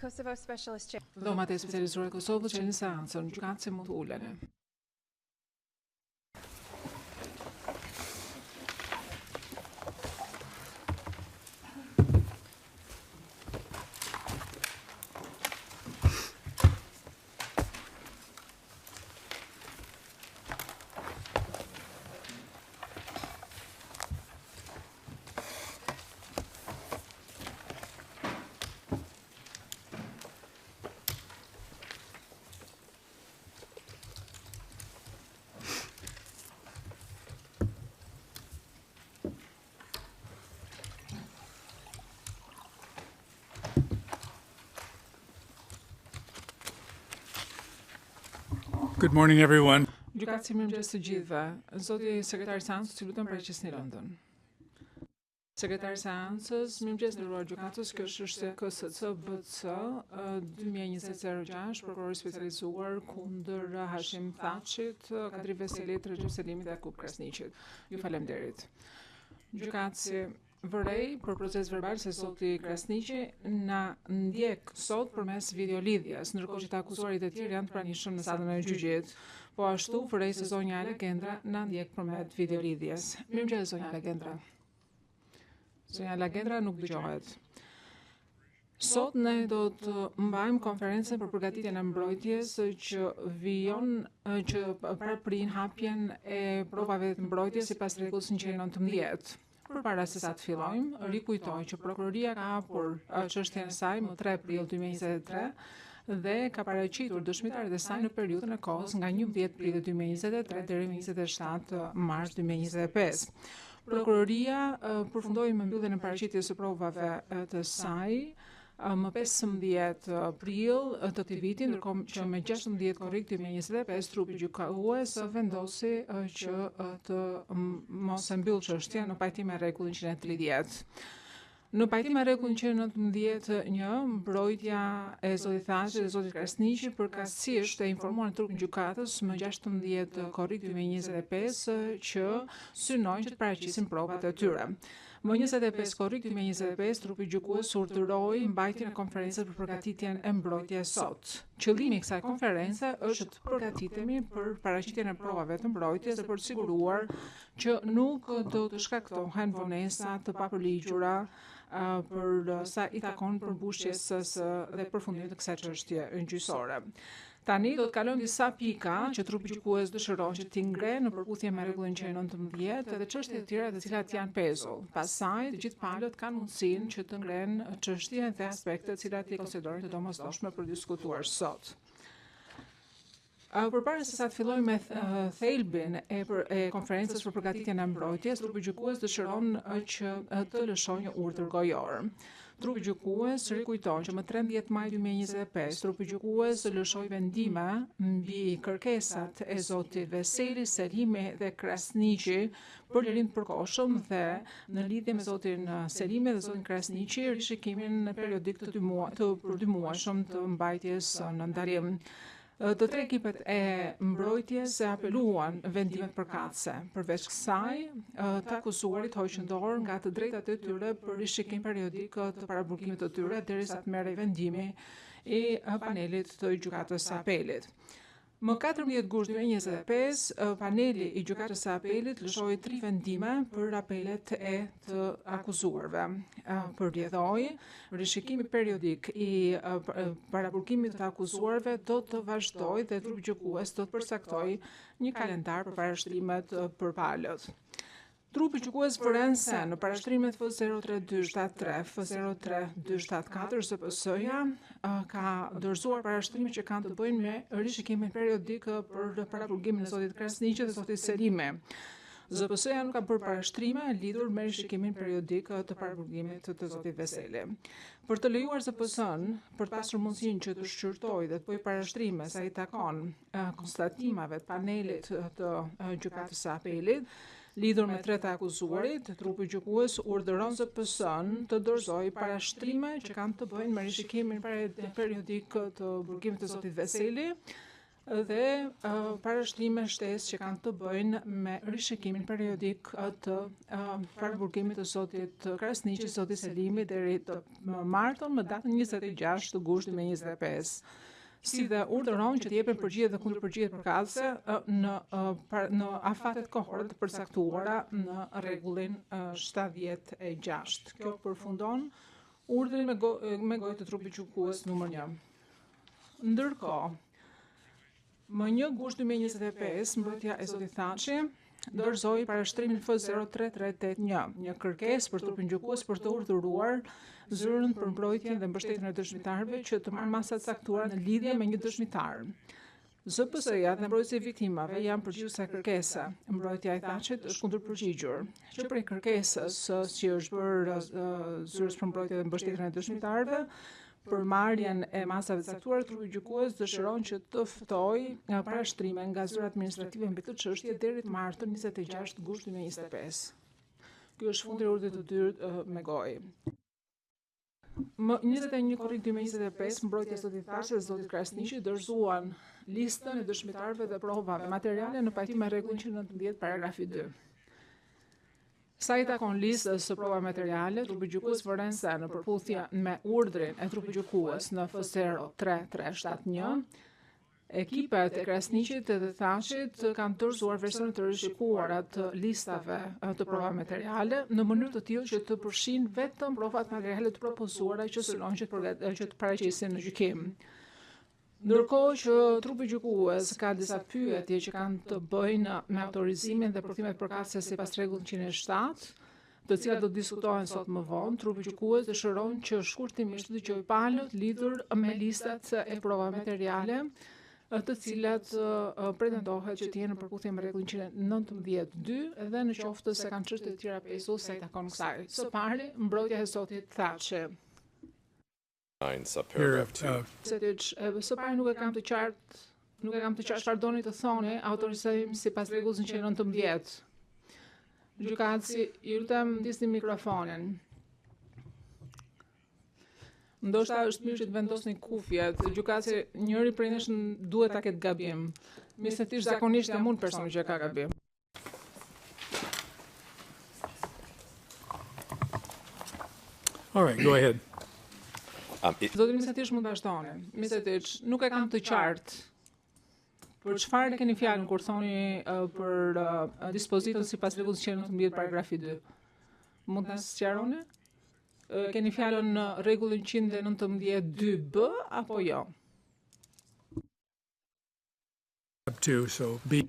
Kosovo Specialist Chamber. Dhomat e specializuara e Kosovës që në seancën, gjykatësi mund të uleni. Good morning, everyone. Gjykatësi mirëmëngjes të gjithëve. Zoti sekretari i seancës, ju lutem përgjigjesni rëndën. Sekretari i seancës, mirëmëngjes nderuar gjykatës, kjo është KSC BC 2020-06, prokurori specializuar kundër Hashim Thachit, Kadri Veselit, Recep Selimit dhe Jakub Krasniqit. Ju faleminderit. Gjykatësi vërej për proces verbal se zoti Krasniqi na ndjek sot përmes videolidhjes, ndërkohë që të akuzuarit e tjerë janë të pranishëm në salën e gjyqit. Po ashtu vërej se zonja Alegendra na ndjek përmes videolidhjes. Mirëmëngjes zonja Alegendra. Zonja Alegendra nuk dëgjohet. Sot ne do të mbajmë konferencën për përgatitjen e mbrojtjes që vijon që paraprin hapjen e provave të mbrojtjes sipas rregullës 119. Përpara se sa të fillojmë, rikujtoj që prokuroria ka hapur çështjen e saj më 3 prill 2023 dhe ka paraqitur dëshmitarët e saj në periudhën e kohës nga 11 prill 2023 deri në 27 mars 2025. Prokuroria përfundoi me mbylljen e paraqitjes së provave të saj më 15 prill të këtij viti, ndërkohë që me 16 korrik 2025 trupi gjykues vendosi që të mos e mbyll çështjen në pajtim me rregullin 130. Në pajtim me rregullin 119, mbrojtja e zotit Thachit dhe zotit Krasniqi përkatësisht e informuar në trupin gjykatës më 16 korrik 2025 që synojnë që të paraqisin provat e tyre. Më 25 korrik 2025, trupi gjykues urdhëroi mbajtjen e konferencës për përgatitjen e mbrojtjes sot. Qëllimi i kësaj konference është të përgatitemi për paraqitjen e provave të mbrojtjes dhe për të siguruar që nuk do të shkaktohen vonesa të papërligjura për sa i takon përmbushjes dhe përfundimit të kësaj çështje gjyqësore. Tani do të kalojmë disa pika që trupi gjykues dëshiron që t'i ngrenë në përputhje me rregullin 119 dhe çështjet e tjera të cilat janë pezull. Pastaj, të gjithë palët kanë mundësinë që të ngrenë çështje dhe aspekte të cilat i konsiderojnë të domosdoshme për diskutuar sot. Përpara se sa të fillojmë me thelbin e konferencës për përgatitjen e mbrojtjes, trupi gjykues dëshiron që të lëshojë një urdhër gojor. Trupi gjykues rikujton që më 13 maj 2025 trupi gjykues lëshoi vendime mbi kërkesat e zotit Veseli, Selimi dhe Krasniqi për lirim të përkohshëm dhe në lidhje me zotin Selimi dhe zotin Krasniqi rishikimin periodik të përdymueshëm të mbajtjes në ndalim. Të tre ekipet e mbrojtjes e apeluan vendimet përkatëse. Përveç kësaj, të akuzuarit hoqën dorë nga të drejtat e tyre për rishikim periodik të paraburgimit të tyre derisa të merrej vendimi i panelit të gjykatës së apelit. Më 14 gusht 2025, paneli i gjykatës së apelit lëshoi 3 vendime për apelet e të akuzuarve. Përvjedhoi rishikimi periodik i paraburgimit të akuzuarve do të vazhdojë dhe trupi gjykues do të përcaktojë një kalendar për parashtrimet për palët. Trupi gjykues vëren se në parashtrimet F03273, F03274 ZPS-ja ka dorëzuar parashtrime që kanë të bëjnë me rishikimin periodik për paraburgimin e zotit Krasniqi dhe zotit Selimi. ZPS-ja nuk ka bërë parashtrime lidhur me rishikimin periodik të paraburgimit të zotit Veseli. Për të lejuar ZPS-n për të pasur mundësinë që të shqyrtojë dhe të bëjë parashtrime sa i takon konstatimave të panelit të gjykatës së apelit, lidhur me 3 të akuzuarit, trupi gjykues urdhëron ZPS-n të dorëzojë parashtrime që kanë të bëjnë me rishikimin periodik të burgimit të zotit Veseli dhe parashtrime shtesë që kanë të bëjnë me rishikimin periodik të parburgimit të zotit Krasniqi, zotit Selimi deri të martën më datën 26 të gusht 2025. Si dhe urdhëron që të jepen përgjigje dhe kundërpërgjigje përkatëse në afatet kohore të përcaktuara në rregullin 76. Kjo përfundon urdhrin me gojë të trupit gjykues numër 1. Ndërkohë, më 1 gusht 2025, mbrojtja e zotit Thaçi dorëzoi parashtrimin F03381, një kërkesë për trupin gjykues për të urdhëruar zyrën për mbrojtjen dhe mbështetjen e dëshmitarëve që të marrë masa të caktuara në lidhje me një dëshmitar. ZPS-ja dhe mbrojtësi i viktimave janë përgjigjës së kërkesa. Mbrojtja e Thaçit është kundërpërgjigjur, që prej kërkesës që është bërë zyrës për mbrojtjen dhe mbështetjen e dëshmitarëve për marrjen e masave të caktuara, trupi gjykues dëshiron që të ftojë parashtrime nga zyra administrative mbi këtë çështje deri të martën 26 gusht 2025. Ky është fundi i urdhrit të dyrt me gojë. Më 21 korrik 2025, mbrojtja e zotit Thaçi dhe zotit Krasniqi dorëzuan listën e dëshmitarëve dhe provave materiale në pajtim me rregullin 119 paragrafi 2. Sa i takon listës së provave materiale, trupi gjykues vëren se në përputhje me urdhrin e trupit gjykues në F03371, ekipet e Krasniqit dhe Thaçit kanë dorëzuar versione të rishikuara të listave të provave materiale në mënyrë të tillë që të përfshin vetëm provat materiale të propozuara që synojnë që të paraqisin në gjykim. Ndërkohë që trupi gjykues ka disa pyetje që kanë të bëjnë me autorizimin dhe përthimet përkatëse sipas rregullit 107, të cilat do të diskutohen sot më vonë, trupi gjykues dëshiron që shkurtimisht të dëgjojë palët lidhur me listat e provave materiale, të cilat pretendohet që të jenë në përputhje me rregullin 119.2 dhe në qoftë se kanë çështje të tjera pesues sa i takon kësaj. Së pari, mbrojtja e zotit Thaçi. Së pari nuk e kam të qartë çfarë doni të thoni, autorizojmë sipas rregullit 119. Gjykatësi, ju lutem ndisni mikrofonin. Ndoshta është mirë që të vendosni kufjet. Gjykatësi, njëri prej nesh duhet ta ketë gabim. Mesetisht zakonisht jam unë personi që ka gabim. All right, go ahead. Zoti Misetish mund të vazhdoni. Misetish, nuk e kam të qartë. Për çfarë keni fjalën kur thoni për dispozitën sipas rregullit 119 paragrafi 2? Mund ta sqaroni? Keni fjalën në rregullin 119.2b apo jo? Up to, so B.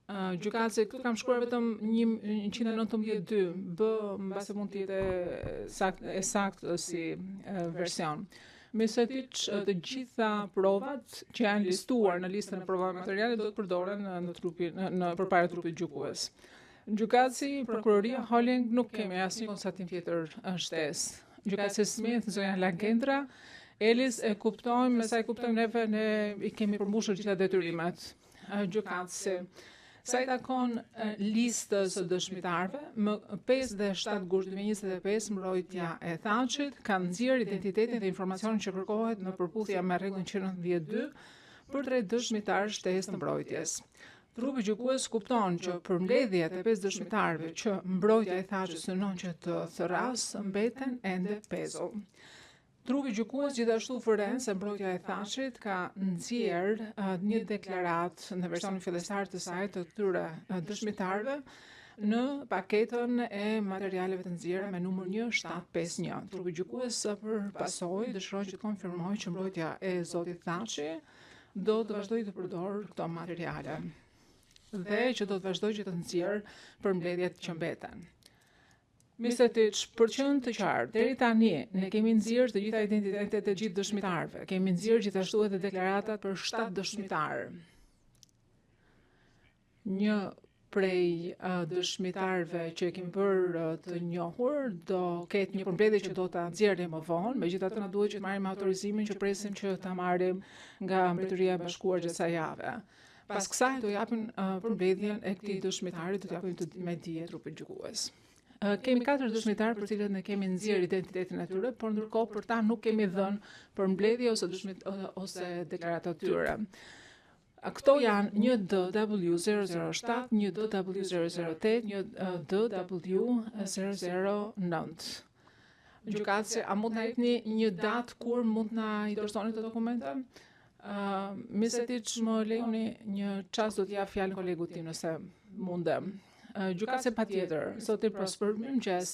Gjykatësi, këtu kam shkruar vetëm 119.2, b mbase mund të jetë saktë si version. Mesetiç, të gjitha provat që janë listuar në listën e provave materiale do të përdoren në përpara trupit gjykues. Gjykatësi, prokuroria Holling nuk kemi asnjë konstatim tjetër shtesë. Gjykatësi Smith, zonja Lagendra, Elis e kuptojmë, me sa e kuptojmë neve, ne i kemi përmbushur gjitha detyrimet. Gjykatësi, sa i takon listës së dëshmitarëve, më 5 dhe 7 gusht 2025, mbrojtja e Thaçit ka nxjerrë identitetin dhe informacionin që kërkohet në përputhje me rregullin 119.2 për 3 dëshmitarë shtesë të mbrojtjes. Trupi gjykues kupton që për mbledhjet e 5 dëshmitarëve që mbrojtja e Thaçit synon që të thërrasë mbeten ende pezull. Trupi gjykues gjithashtu vëren se mbrojtja e Thaçit ka nxjerrë një deklaratë në versionin fillestar të saj të këtyre dëshmitarëve në paketën e materialeve të nxjerrë me numër 1751. Trupi gjykues për pasojë dëshiron që të konfirmojë që mbrojtja e zotit Thaçi do të vazhdojë të përdorë këto materiale dhe që do të vazhdojë që të nxjerrë për mbledhjet që mbeten. Misetiç, për qenë të qartë, deri tani ne kemi nxjerrë të gjitha identitetet e gjithë dëshmitarëve. Kemi nxjerrë gjithashtu edhe deklaratat për 7 dëshmitarë. Një prej dëshmitarëve që kemi bërë të njohur do ketë një përmbledhje që do ta nxjerrim më vonë, megjithatë na duhet që të marrim autorizimin që presim që ta marrim nga Mbretëria e Bashkuar gjatë kësaj jave. Pas kësaj do japin përmbledhjen e këtij dëshmitari, do t'japin me dije trupit gjykues. Kemi 4 dëshmitarë për cilët ne kemi nxjerrë identitetin e tyre, por ndërkohë për ta nuk kemi dhënë përmbledhje ose deklaratë të tyre. Këto janë një DW007, një DW008, një DW009. Gjykatësi, a mund na jepni një datë kur mund na I dorëzoni të dokumente? Misetiç, më lejoni një çast do t'jap fjalën kolegut tim nëse mundem. Gjykatësi patjetër, zoti Prosper, mirëmëngjes.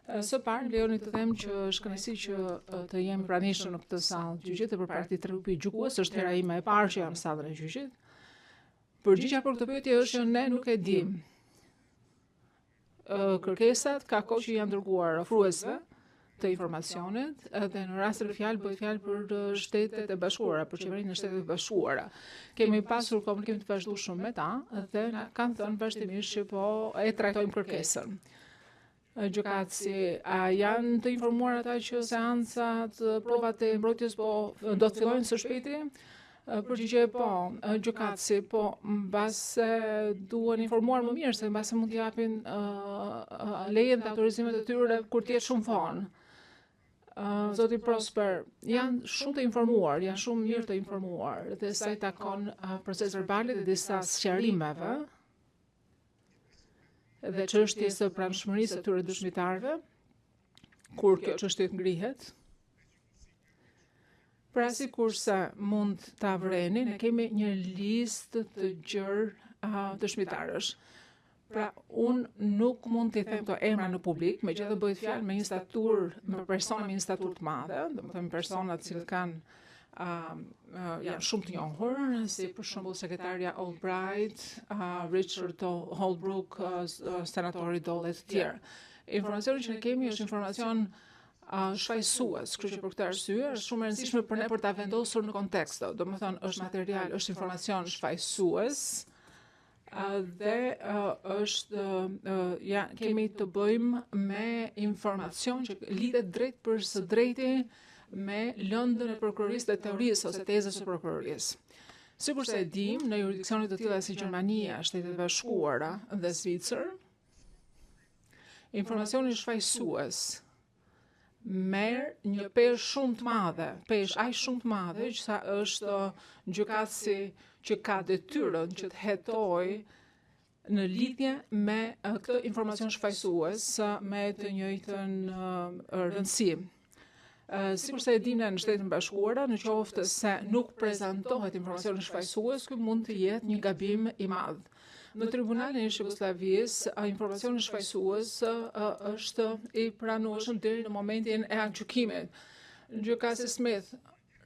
Së parë, lejoni të them që është kënaqësi që të jem pranishëm në këtë sallë gjyqit dhe për parti të grupi gjykues, është hera ime e parë që jam në sallën e gjyqit. Përgjigjja për këtë pyetje është që ne nuk e dim. Kërkesat ka kohë që janë dërguar ofruesve të informacionit dhe në rastin e fjalë bëhet fjalë për Shtetet e Bashkuara, për qeverinë e Shtetit të Bashkuara. Kemi pasur komunikim të vazhdueshëm me ta dhe na kanë thënë vazhdimisht që po e trajtojmë kërkesën. Gjykatësi, a janë të informuar ata që seancat, provat e mbrojtjes do të fillojnë së shpejti? Përgjigje po, gjykatësi, po, mbase duhen informuar më mirë, se mbase mund t'japin lejen dhe autorizimet e tyre kur t'jetë shumë vonë. Zoti Prosper, janë shumë të informuar, janë shumë mirë të informuar, dhe sa I takon proces verbalit dhe disa sqarimeve, dhe çështjes së pranshmërisë së tyre dëshmitarëve, kur kjo çështje ngrihet. Pra sikurse mund ta vreni, ne kemi një listë të gjerë dëshmitarësh. Pra, unë nuk mund t'i them këto emra në publik, megjithatë bëhet fjalë me një staturë, me persona me një staturë të madhe, domethënë persona të cilët kanë janë shumë të njohur, si për shembull sekretarja Albright, Richard Holbrooke, senatori Dole e të tjerë. Informacioni që ne kemi është informacion shfaqësues, kështu që për këtë arsye është shumë e rëndësishme për ne për ta vendosur në kontekst. Domethënë është material, është informacion shfaqësues dhe kemi të bëjmë me informacion që lidhet drejt për së drejti me lëndën e prokurorisë dhe teorisë ose tezës së prokurorisë. Sikurse e dim, në jurisdikcione të tilla si Gjermania, Shtetet e Bashkuara dhe Zvicër, informacioni shfaqësues merr një peshë shumë të madhe, aq shumë të madhe që sa është gjykatësi që ka detyrën që të hetojë në lidhje me këtë informacion shfaqësues me të njëjtën rëndësi. Sikurse e dimë në Shtetet e Bashkuara, në qoftë se nuk prezantohet informacioni shfaqësues, ky mund të jetë një gabim I madh. Në tribunalin e Jugosllavisë, informacioni shfaqësues është I pranueshëm deri në momentin e gjykimit. Gjykatësi Smith,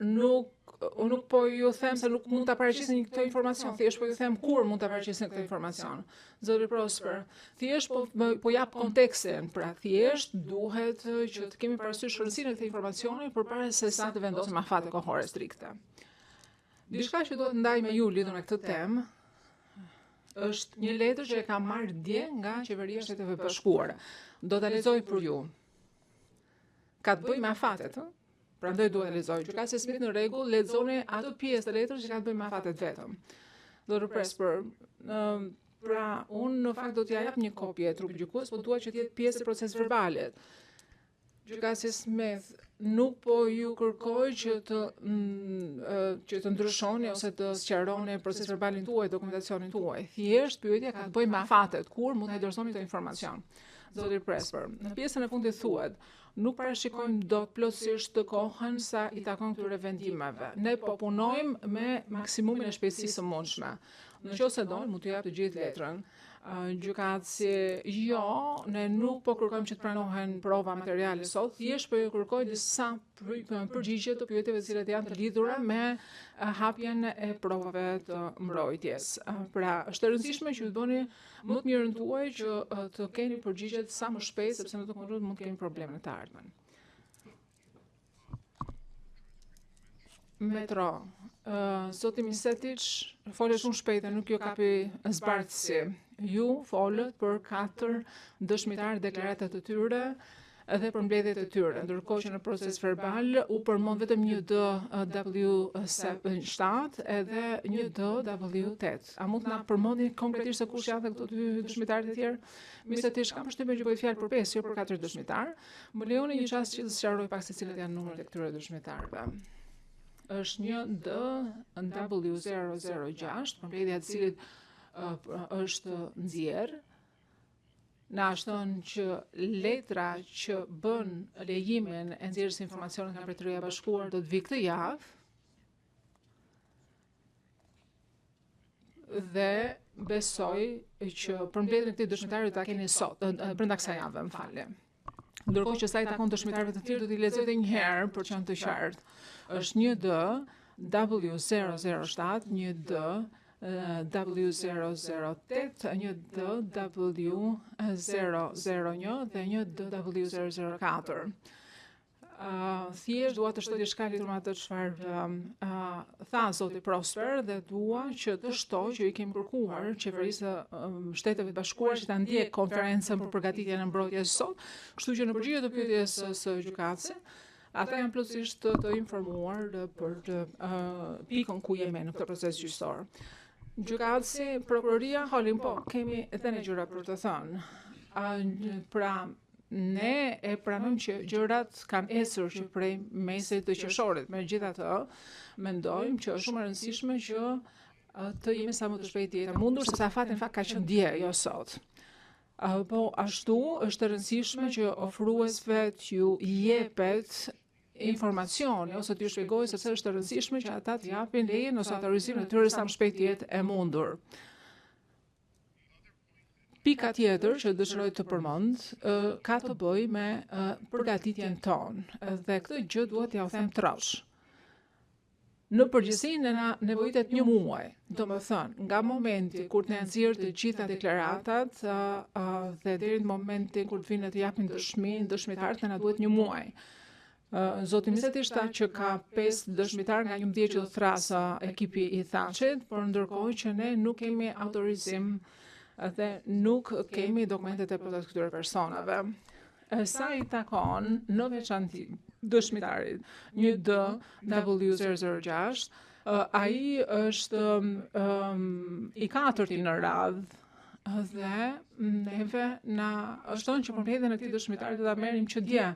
unë nuk po ju them se nuk mund ta paraqisni këtë informacion, thjesht po ju them kur mund ta paraqisni këtë informacion. Zoti Prosper, thjesht po jap kontekstin, pra thjesht duhet që të kemi parasysh rëndësinë e këtij informacioni përpara se sa të vendosim afate kohore strikte. Diçka që duhet ndaj me ju lidhur me këtë temë është një letër që e kam marrë dje nga Qeveria e Shteteve Bashkuara. Do ta lexoj për ju. Ka të bëjë me afatet, prandaj duhet ta lexoj. Gjykatësi Smith në rregull, lexoni atë pjesë të letrës që ka të bëjë me afatet vetëm. Dr. Prosper, pra unë në fakt do t'ja jap një kopje e trupit gjykues, po dua që të jetë pjesë e procesit verbalit. Gjykatësi Smith, nuk po ju kërkoj që të ndryshoni ose të sqaroni proces verbalin tuaj, dokumentacionin tuaj. Thjesht pyetja ka të bëjë me afatet, kur mund të dorëzoni këtë informacion. Zoti Prosper, në pjesën e fundit thuhet, nuk parashikojmë dot plotësisht të kohën sa I takon këtyre vendimeve. Ne po punojmë me maksimumin e shpejtësisë së mundshme. Nëse doni, mund t'ju jap të gjithë letrën. Gjykatësi, jo, ne nuk po kërkojmë që të pranohen prova materiale sot, thjesht po ju kërkoj disa përgjigje të pyetjeve të cilat janë të lidhura me hapjen e provave të mbrojtjes. Pra, është e rëndësishme që ju të bëni më të mirën tuaj që të keni përgjigjet sa më shpejt, sepse në të kundërt mund të kemi probleme në të ardhmen. Metro. Zoti Misetiç, folët shumë shpejt e nuk ju kapi zbartësi. Ju folët për 4 dëshmitarë deklaratat të tyre dhe për mbledhjet e tyre, ndërkohë që në proces verbal u përmend vetëm një DW7 edhe një DW8. A mund të na përmendni konkretisht se kush janë këto 2 dëshmitarë të tjerë? Misetiç, kam përshtypjen që bëhet fjalë për 5, jo për 4 dëshmitarë. Më lejoni një çast që të sqaroj pak se cilat janë numrat e këtyre dëshmitarëve. është një DW006, përmbledhja e cilit është nxjerrë. Na shton që letra që bën lejimin e nxjerrjes së informacionit nga Mbretëria e Bashkuar do të vi këtë javë. Dhe besoj që përmbledhjen e këtij dëshmitari ta keni sot, brenda kësaj jave, më falni. Ndërkohë që sa i takon dëshmitarëve të tjerë do t'i lexoj edhe një herë për të qenë të qartë. Është një W007, një W008, një W001 dhe një W004. Thjesht dua të shtoj diçka lidhur me atë çfarë tha zoti Prosper dhe dua që të shtoj që i kemi kërkuar qeverisë së Shteteve të Bashkuara që ta ndjek konferencën për përgatitjen e mbrojtjes sot, kështu që në përgjigje të pyetjes së gjykatësit, ata janë plotësisht të informuar për pikën ku jemi në këtë proces gjyqësor. Gjykatësi, prokuroria, holin po, kemi edhe ne gjëra për të thënë. Pra, ne e pranojmë që gjërat kanë ecur që prej mesit të qershorit. Megjithatë, mendojmë që është shumë e rëndësishme që të jemi sa më të shpejti e mundur, sepse afati në fakt ka qenë dje, jo sot. Po ashtu është e rëndësishme që ofruesve t'ju jepet informacioni ose t'ju shpjegojë sepse është e rëndësishme që ata të japin lejen ose autorizimin e tyre sa më shpejt jetë e mundur. Pika tjetër që dëshiroj të përmend ka të bëjë me përgatitjen tonë dhe këtë gjë duhet t'ja u them trosh. Në përgjithësi na nevojitet një muaj, domethënë nga momenti kur të nxjerr të gjitha deklaratat dhe deri në momentin kur të vinë të japin dëshmitarët na duhet një muaj. Zoti Miseti tha që ka 5 dëshmitar nga 11 që do thrasë ekipi i Thatchit, por ndërkohë që ne nuk kemi autorizim dhe nuk kemi dokumentet e plota të këtyre personave. Sa i takon në veçantë dëshmitarit, një W006, ai është i katërti në radhë dhe neve na shton që përmbledhjen e këtij dëshmitari do ta merrim që dje.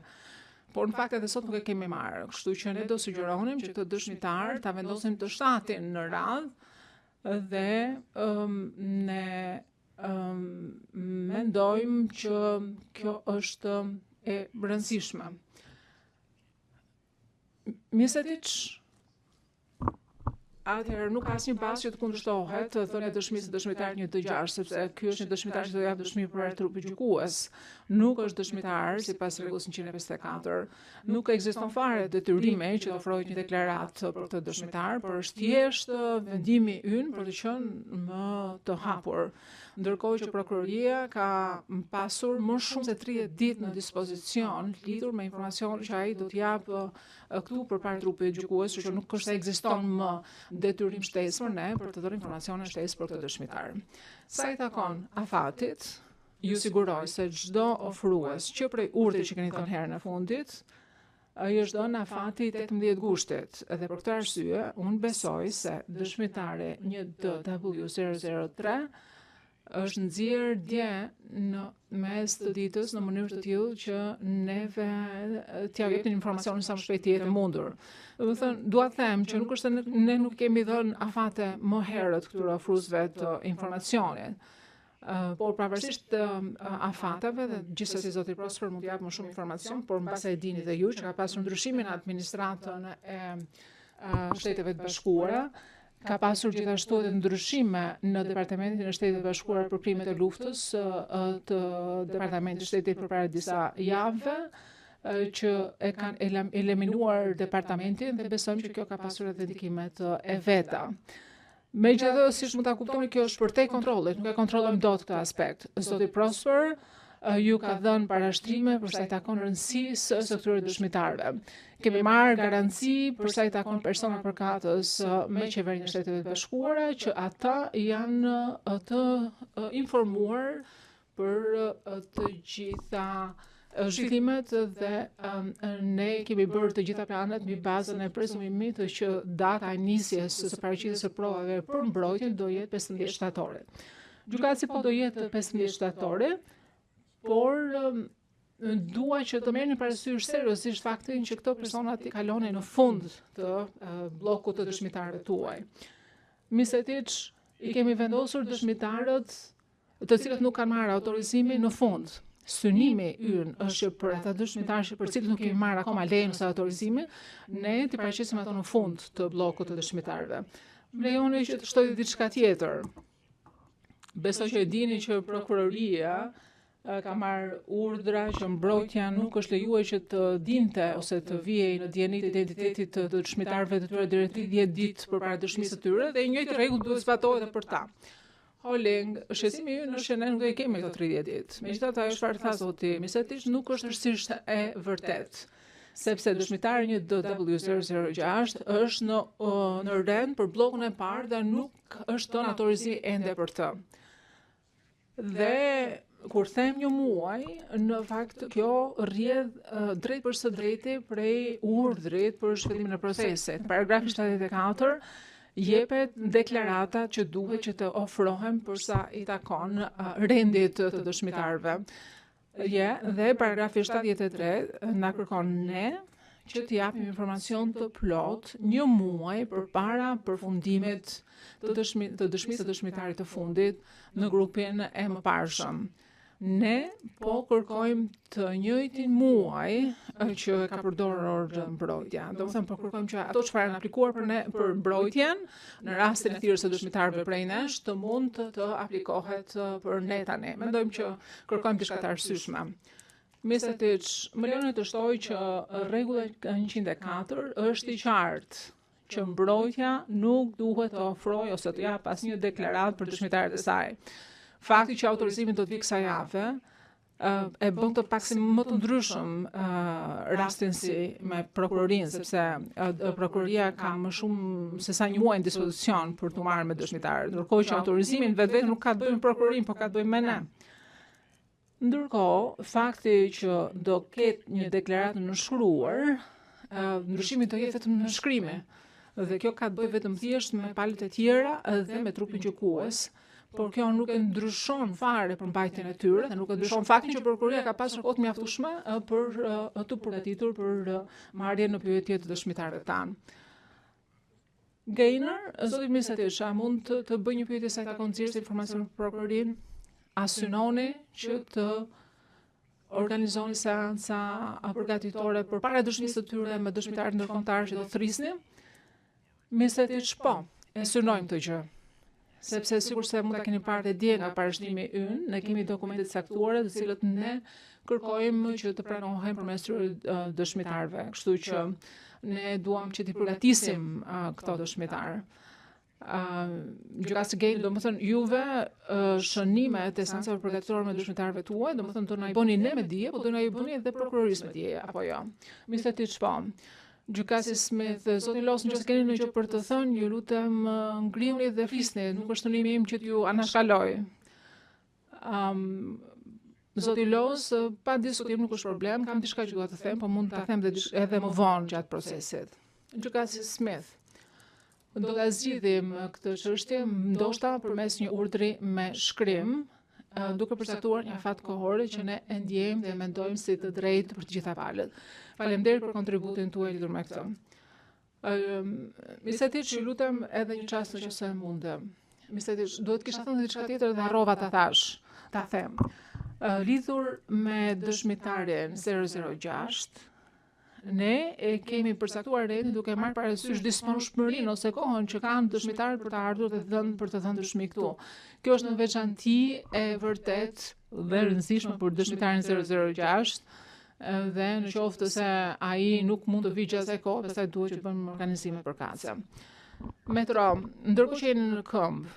Por në fakt edhe sot nuk e kemi marrë, kështu që ne do sugjeronim që këtë dëshmitar ta vendosim të 7-tin në radhë dhe ne mendojmë që kjo është e rëndësishme. Misetić, atëherë nuk ka asnjë bazë që të kundërshtohet thënia e dëshmisë së dëshmitarit një dëgjash, sepse ky është një dëshmitar që do jap dëshmi për trupin gjykues. Nuk është dëshmitar sipas rregullës 154. Nuk ekziston fare detyrimi që të ofrohet një deklaratë për këtë dëshmitar, por është thjesht vendimi ynë për të qenë më të hapur. Ndërkohë që prokuroria ka pasur më shumë se 30 ditë në dispozicion lidhur me informacion që ai do t'japë këtu përpara trupit gjykues, që nuk është se ekziston më detyrim shtesë për ne për të dhënë informacione shtesë për këtë dëshmitar. Sa i takon afatit, ju siguroj se çdo ofrues që prej urtit që keni thënë herën e fundit, ai është dhënë afati 18 gushtit dhe për këtë arsye unë besoj se dëshmitari një W003 është nxjerrë dje në mes të ditës në mënyrë të tillë që neve t'ja japim informacionin sa më shpejt jetë e mundur. Domethënë, dua të them që nuk është se ne nuk kemi dhënë afate më herët këtyre ofruesve të informacionit. Por pavarësisht afateve dhe gjithsesi zoti Prosper mund të jap më shumë informacion, por mbase e dini dhe ju që ka pasur ndryshimin në administratën e Shteteve të Bashkuara, ka pasur gjithashtu edhe ndryshime në Departamentin e Shtetit të Bashkuar për krimet e luftës të Departamentit të Shtetit përpara disa javëve që e kanë eliminuar departamentin dhe besojmë që kjo ka pasur edhe ndikimet e veta. Megjithatë, siç mund ta kuptoni, kjo është për te kontrollit, nuk e kontrollojmë dot këtë aspekt. Zoti Prosper ju ka dhënë parashtrime për sa i takon rëndësisë së këtyre dëshmitarëve. Kemi marrë garanci për sa i takon personave përkatës me qeverinë e Shteteve të Bashkuara që ata janë të informuar për të gjitha zhvillimet dhe ne kemi bërë të gjitha planet mbi bazën e prezumimit që data e nisjes së paraqitjes së provave për mbrojtjen do jetë 15 shtatore. Gjykatësi po do jetë 15 shtatore, por dua që të merrni parasysh seriozisht faktin që këto personat i kalonin në fund të bllokut të dëshmitarëve tuaj. Misetiç i kemi vendosur dëshmitarët të cilët nuk kanë marrë autorizimin në fund. Synimi ynë është që për ata dëshmitarë për cilët nuk kemi marrë akoma lejen ose autorizimin, ne t'i paraqisim ato në fund të bllokut të dëshmitarëve. Më lejoni që të shtoj diçka tjetër. Besoj që e dini që prokuroria ka marrë urdhra që mbrojtja nuk është lejuar që të dinte ose të vijej në dijenit e identitetit të dëshmitarëve të tyre deri 10 ditë përpara dëshmisë së tyre dhe njëjtë rregull duhet zbatohet edhe për ta. Holding, shqetësimi ynë është që ne nuk do i kemi këto 30 ditë. Megjithatë ajo çfarë tha zoti Misetiç nuk është rësisht e vërtet, sepse dëshmitari 1DW006 është në rend për bllokun e parë dhe nuk është dhënë autorizim ende për të. Dhe kur them një muaj, në fakt kjo rrjedh drejt për së drejti prej urdhrit për shpëtimin e procesit. Paragrafi 74 jepet deklarata që duhet që të ofrohen përsa i takon rendit të dëshmitarëve. Dhe paragrafi 73 na kërkon ne që të japim informacion të plot një muaj përpara përfundimit të dëshmisë të dëshmitarit të fundit në grupin e mëparshëm. Ne po kërkojmë të njëjtin muaj që ka përdorur mbrojtja. Domethënë po kërkojmë që ato çfarë janë aplikuar për mbrojtjen në rastin e thirrjes së dëshmitarëve prej nesh të mund të aplikohet për ne tani. Mendojmë që kërkojmë diçka të arsyeshme. Misetiç, më lejoni të shtoj që rregulli 104 është i qartë që mbrojtja nuk duhet të ofrojë ose të japë asnjë deklaratë për dëshmitarët e saj. Fakti që autorizimi do të vijë kësaj jave e bën të paksim më të ndryshëm rastin si me prokurorinë, sepse prokuroria ka më shumë se sa një muaj në dispozicion për të marrë me dëshmitarë, ndërkohë që autorizimin vetvete nuk ka të bëjë me prokurorinë, por ka të bëjë me ne. Ndërkohë, fakti që do ketë një deklaratë në shkruar, ndryshimi do jetë vetëm në shkrime, dhe kjo ka të bëjë vetëm thjesht me palët e tjera dhe me trupin gjykues. Por kjo nuk e ndryshon fare për mbajtjen e tyre dhe nuk e ndryshon faktin që prokuroria ka pasur kohë të mjaftueshme për të përgatitur për marrjen në pyetje të dëshmitarëve tanë. Gainer, zoti Misetiç, a mund të bëj një pyetje sa i takon nxjerrjes informacion për prokurorinë? A synoni që të organizoni seanca përgatitore përpara dëshmisë së tyre me dëshmitarët ndërkombëtar që do thrisnin? Misetiç, po, e synojmë këtë gjë. Sepse sikur se mund ta keni parë dje nga parashtimi ynë, ne kemi dokumente të caktuara të cilët ne kërkojmë që të pranohen përmes dëshmitarëve. Kështu që ne duam që t'i përgatisim këto dëshmitarë. Gjykatës Gainer, domethënë juve shënimet e seancave përgatitore me dëshmitarëve tuaj, domethënë do na i bëni ne me dije, po do na i bëni edhe prokurorisë me dije, apo jo? Misetiç, po. Gjykatës Smith, zoti Los, nëse keni në gjë për të thënë, ju lutem ngrihuni dhe flisni, nuk është synimi im që t'ju anashkaloj. Zoti Los, pa diskutim nuk është problem, kam diçka që dua të them, po mund ta them edhe më vonë gjatë procesit. Gjykatës Smith, do ta zgjidhim këtë çështje ndoshta përmes një urdhri me shkrim, duke përcaktuar një fat kohore që ne e ndjejmë dhe mendojmë si të drejtë për të gjitha palët. Faleminderit për kontributin tuaj lidhur me këtë. Misetiç, ju lutem edhe një çast nëse mundem. Misetiç, duhet kisha thënë diçka tjetër dhe harrova ta thash, ta them. Lidhur me dëshmitarin 006, ne e kemi përcaktuar rendin duke marrë parasysh disponueshmërinë ose kohën që kanë dëshmitarët për të ardhur për të dhënë dëshmi këtu. Kjo është në veçanti e vërtet dhe rëndësishme për dëshmitarin 006 dhe në qoftë se ai nuk mund të vijë gjatë kohë, pastaj duhet që të bëjmë organizime përkatëse. Metro, ndërkohë që jeni në këmbë,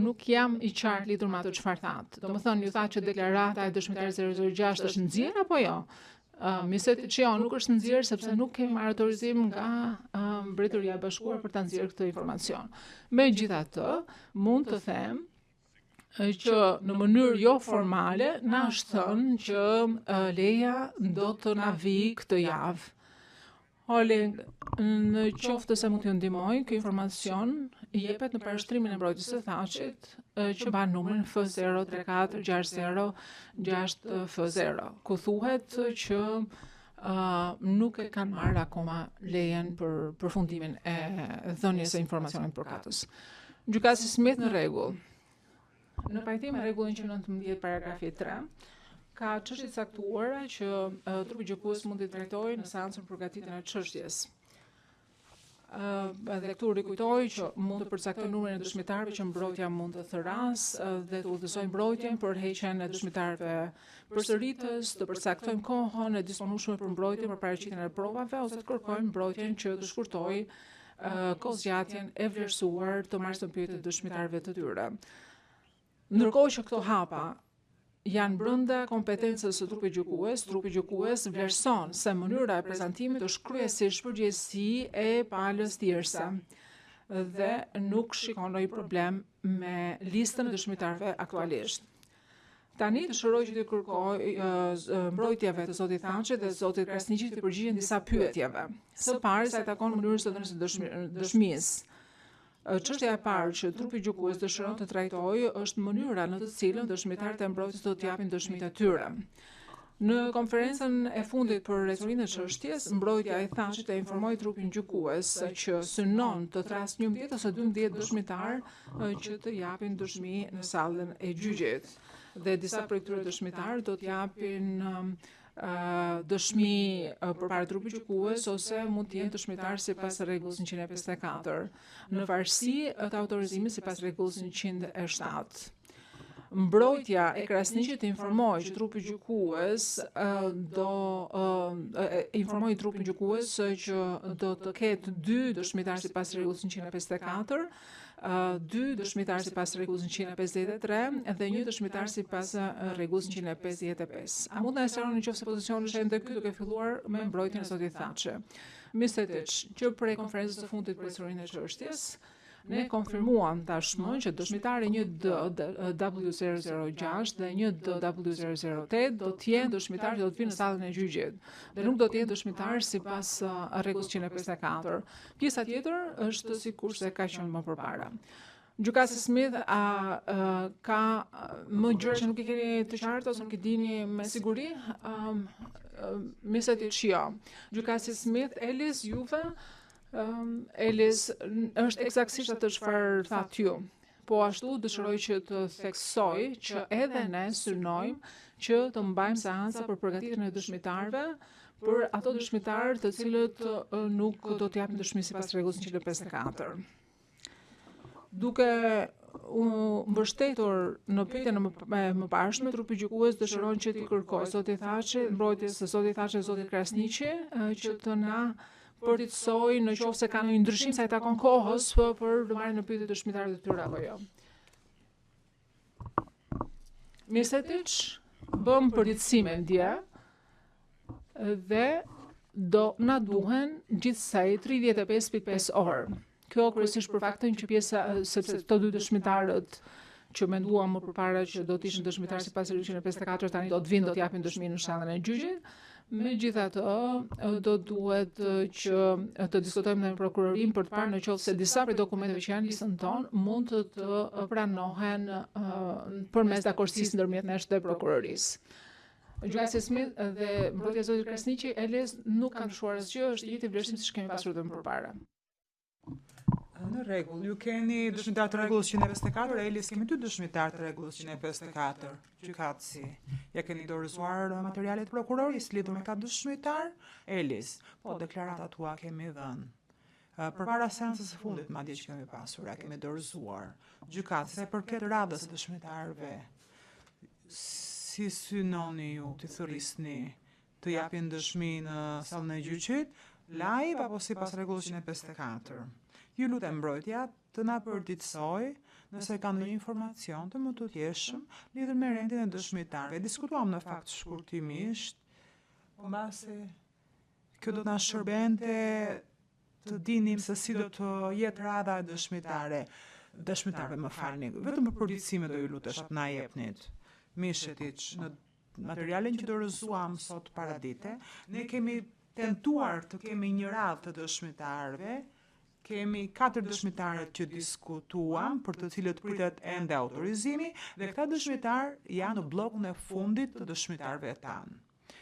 nuk jam i qartë lidhur me ato çfarë thatë. Domethënë ju thatë që deklarata e dëshmitarit 006 është nxjerrë apo jo? Misetiç, jo, nuk është nxjerrë sepse nuk kemi marrë autorizim nga Mbretëria e Bashkuar për ta nxjerrë këtë informacion. Megjithatë, mund të them që në mënyrë jo formale na është thënë që leja do të na vijë këtë javë. Holding, në qoftë se mund t'ju ndihmoj, ky informacion jepet në parashtrimin e mbrojtjes së Thachit, që mban numrin F0346066F0, ku thuhet që nuk e kanë marrë akoma lejen për përfundimin e dhënies së informacionit përkatës. Gjykatësi Smith në rregull. Në pajtim me rregullin që 19 paragrafi 3, ka çështje caktuara që trupi gjykues mund t'i drejtojë në seancën përgatitjen e çështjes. Edhe këtu rikujtoj që mund të përcaktoj numrin e dëshmitarëve që mbrojtja mund të thërasë dhe të udhëzojë mbrojtjen për heqjen e dëshmitarëve përsëritës, të përcaktojmë kohën e disponueshme për mbrojtjen për paraqitjen e provave ose të kërkojmë mbrojtjen që të shkurtojë kohëzgjatjen e vlerësuar të marrësëmpyetje të dëshmitarëve të tyre. Ndërkohë që këto hapa janë brenda kompetencës së trupi gjykues vlerëson se mënyra e prezantimit është kryesisht përgjegjësi e palës tjerëse dhe nuk shikon ndonjë problem me listën e dëshmitarëve aktualisht. Tani dëshiroj që të kërkoj mbrojtjeve të zotit Thachit dhe zotit Krasniqit të përgjigjen disa pyetjeve. Së pari sa i takon mënyrës së dhënies së dëshmisë. Çështja e parë që trupi gjykues dëshiron të trajtojë është mënyra në të cilën dëshmitarët e mbrojtjes do të japin dëshmitë e tyre. Në konferencën e fundit për rezolvimin e çështjes, mbrojtja e Thachit e informoi trupin gjykues që synon të thrasë 11 ose 12 dëshmitar që të japin dëshmi në sallën e gjyqit. Dhe disa prej këtyre dëshmitarë do të japin dëshmi përpara trupit gjykues ose mund të jenë dëshmitar sipas rregullës 154, në varësi të autorizimit sipas rregullës 107. Mbrojtja e Krasniqit informoi që trupi gjykues informoi trupin gjykues që do të ketë 2 dëshmitar sipas rregullës 154, 2 dëshmitar sipas rregullës 153 dhe 1 dëshmitar sipas rregullës 155. A mund të sqaroni nëse pozicioni është ende ky duke filluar me mbrojtjen e zotit Thaçi? Mistetic, që prej konferencës së fundit për historinë e çështjes, ne konfirmuam tashmë që dëshmitari 1DW006 dhe 1DW008 do të jenë dëshmitarë që do të vinë në sallën e gjyqit dhe nuk do të jenë dëshmitarë sipas rregullës 154. Pjesa tjetër është sikurse ka qenë më përpara. Gjykatësi Smith ka më gjëra që nuk i keni të qartë ose nuk i dini me siguri? Mistetic, jo. Gjykatësi Smith, Ellis, juve Elis është eksaktësisht atë çfarë thatë ju. Po ashtu dëshiroj që të theksoj që edhe ne synojmë që të mbajmë seanca për përgatitjen e dëshmitarëve për ato dëshmitarë të cilët nuk do të japin dëshmi sipas rregullës 154. Duke mbështetur në pyetjen e mëparshme, trupi gjykues dëshiron që të kërkojë zotit Thaçi, mbrojtjes së zotit Thaçi dhe zotit Krasniqi që të na përtitësoj në qoftë se ka ndonjë ndryshim sa i takon kohës për marrjen në pyetje dëshmitarëve të tyre apo jo. Mistetic, bëm përgjithësime dje dhe do na duhen gjithsej 35.5 orë. Kjo kryesisht për faktin që pjesa sepse këto 2 dëshmitarët që menduam më përpara që do të ishin dëshmitarë sipas rregullës 154 tani do të vinë do të japin dëshmi në sallën e gjyqit. Megjithatë, do duhet që të diskutojmë në prokurorin për të parë në qoftë se disa prej dokumenteve që janë listën tonë mund të pranohen përmes dakordësisë ndërmjet nesh dhe prokurorisë. Gjykatësi Smith dhe mbrojtja e zotit Krasniqi, Elis nuk kanë ndryshuar asgjë, është i njëjti vlerësim siç kemi pasur më përpara. Në rregull, ju keni dëshmitar të rregullës 154, Elis kemi 2 dëshmitar të rregullës 154. Gjykatësi, ja keni dorëzuar materialet prokurorisë lidhur me këta dëshmitar? Elis, po deklaratat tua kemi dhënë. Përpara seancës së fundit madje që kemi pasur, ja kemi dorëzuar. Gjykatësi, sa përket radhës së dëshmitarëve, si synoni ju të thërrisni të japin dëshmi në sallën e gjyqit, live apo sipas rregullës 154? Ju lutem mbrojtja të na përditësoj nëse ka ndonjë informacion të më të tjeshëm lidhur me rendin e dëshmitarëve. Diskutuam në fakt shkurtimisht, po mbase kjo do të na shërbente të dinim se si do të jetë radha e dëshmitarëve, më falni. Vetëm për përditësime do ju lutesh të na jepnit. Mishetic, në materialin që dorëzuam sot paradite, ne kemi tentuar të kemi një radhë të dëshmitarëve. Kemi 4 dëshmitarë që diskutuam, për të cilët pritet ende autorizimi, dhe këta dëshmitarë janë në bllokun e fundit të dëshmitarëve tanë.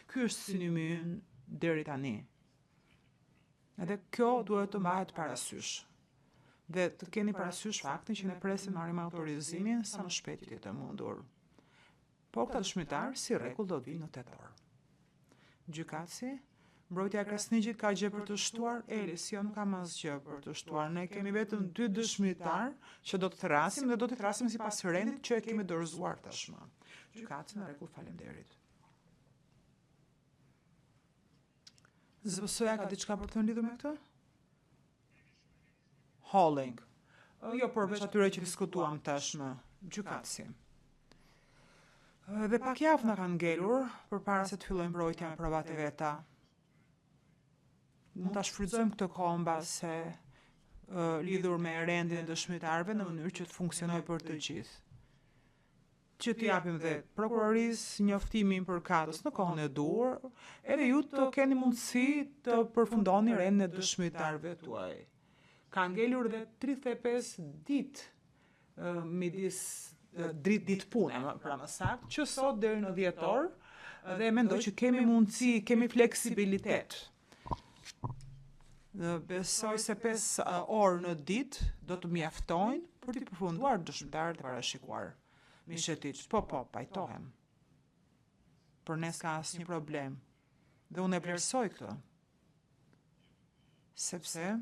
Ky është synimi ynë deri tani. Edhe kjo duhet të mbahet parasysh. Dhe të keni parasysh faktin që ne presim marrim autorizimin sa më shpejt të jetë mundur. Po këta dëshmitarë si rregull do të vinë në tetor. Gjykatësi, mbrojtja e Krasniqit ka gjë për të shtuar, Elis, jo nuk kam asgjë për të shtuar. Ne kemi vetëm 2 dëshmitar që do të thrasim dhe do të thrasim sipas rendit që e kemi dorëzuar tashmë. Gjykatësi, në rregull, faleminderit. ZBS-ja ka diçka për të thënë lidhur me këtë? Halling. Jo, përveç atyre që diskutuam tashmë. Gjykatësi. Dhe pak javë na kanë ngelur përpara se të fillojmë mbrojtja me provat e veta. Mund ta shfrytëzojmë këtë kohë mbase lidhur me rendin e dëshmitarëve në mënyrë që të funksionojë për të gjithë. Që të japim dhe prokurorisë njoftimin përkatës në kohën e duhur, edhe ju të keni mundësi të përfundoni rendin e dëshmitarëve tuaj. Ka ngelur dhe 35 ditë midis ditë pune, pra më saktë, që sot deri në 10 orë, dhe mendoj që kemi mundësi, kemi fleksibilitet. Besoj se 5 orë në ditë do të mjaftojnë për të përfunduar dëshmitarët e parashikuar. Mishetiq, po, pajtohem. Për ne s'ka asnjë problem. Dhe unë e vlerësoj këtë. Sepse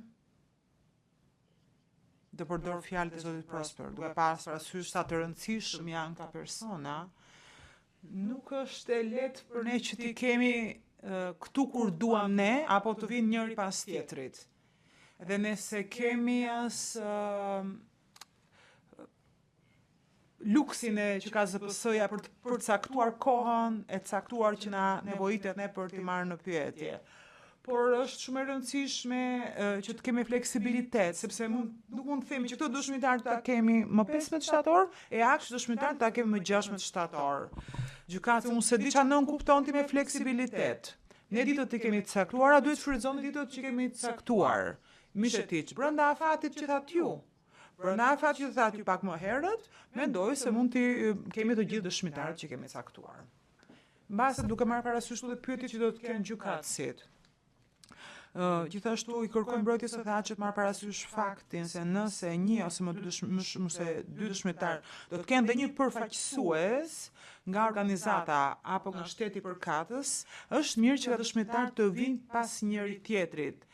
do përdor fjalët e Zotit Prosper, duke pas parasysh sa të rëndësishëm janë këta persona, nuk është e lehtë për ne që t'i kemi këtu kur duam ne, apo të vinë njëri pas tjetrit. Dhe nëse kemi luksin që ka ZPS-ja për të caktuar kohën e caktuar që na nevojitet ne për t'i marrë në pyetje. Por është shumë e rëndësishme që të kemi fleksibilitet, sepse nuk mund të themi që këto dëshmitar ta kemi më 15 shtator, e aq dëshmitar ta kemi më 16 shtator. Gjykatësi, unë se di çfarë nën kupton ti me fleksibilitet. Ne ditët të kemi të caktuara, duhet të shfrytëzoni ditët që kemi të caktuar. Mishetiq, brenda afatit që thatë ju. Brenda afatit që thatë ju pak më herët, mendoj se mund të kemi të gjithë dëshmitarët që kemi caktuar. Mbase duke marrë parasysh edhe pyetjet që do të kenë gjykatësit. Gjithashtu i kërkojmë mbrojtjes së thatë që të marrë parasysh faktin se nëse një ose më dy dëshmitar do të kenë dhe një përfaqësues nga organizata apo nga shteti përkatës, është mirë që ka dëshmitar të vinë pas njëri tjetrit.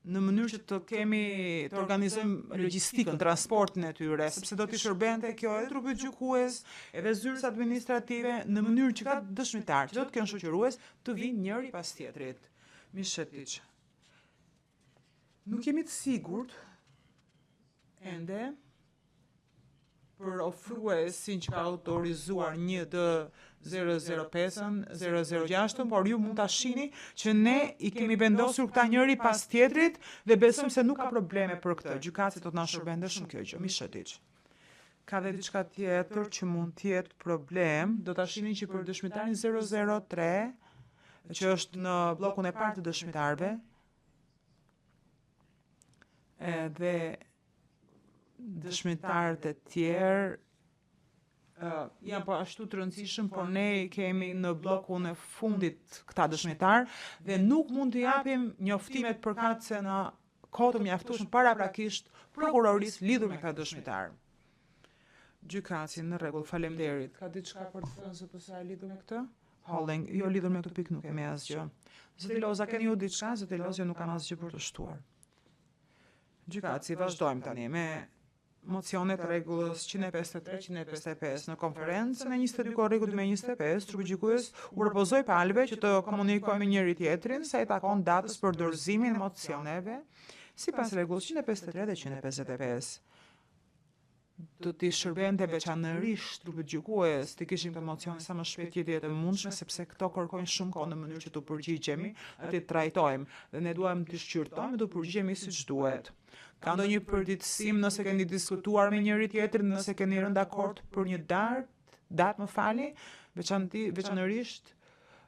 Në mënyrë që të organizojmë logjistikën, transportin e tyre, sepse do t'i shërbente kjo edhe trupit gjykues, edhe zyrës administrative, në mënyrë që ka dëshmitar që do të kenë shoqërues të vinë njëri pas tjetrit. Mishetiq. Nuk jemi të sigurt ende për ofruesin që ka autorizuar 1D005-ën, 006-ën, por ju mund ta shihni që ne i kemi vendosur këta njëri pas tjetrit dhe besojmë se nuk ka probleme për këtë. Gjykatësi do të na shërbente shumë kjo gjë. Mishetiq. Ka dhe diçka tjetër që mund të jetë problem, do ta shihni që për dëshmitarin 003, që është në bllokun e parë të dëshmitarëve, edhe dëshmitarët e tjerë janë po ashtu të rëndësishëm, por ne kemi në bllokun e fundit këta dëshmitar dhe nuk mund të japim njoftimet përkatëse në kohë të mjaftueshme paraprakisht prokurorisë lidhur me këta dëshmitar. Gjykatësi, në rregull, faleminderit. Ka diçka për të thënë ZPS-ja lidhur me këtë? Halling, jo lidhur me këtë pikë nuk kemi asgjë. Zoti Loza, keni ju diçka? Zoti Loza, nuk kam asgjë për të shtuar. Gjykatësi, vazhdojmë tani me mocionet rregullës 153-155 në konferencën e 22 korriku 2025, trupi gjykues u propozoi palëve që të komunikojnë me njëri tjetrin sa i takon datës për dorëzimin e mocioneve sipas rregullës 153 dhe 155. Do t'i shërbente veçanërisht trupit gjykues të kishim të mocione sa më shpejt jetë e mundshme, sepse këto kërkojnë shumë kohë në mënyrë që të përgjigjemi dhe të trajtojmë dhe ne duam të shqyrtojmë dhe të përgjigjemi siç duhet. Ka ndonjë përditësim nëse keni diskutuar me njëri tjetrin, nëse keni rënë dakord për një datë më fali, veçanërisht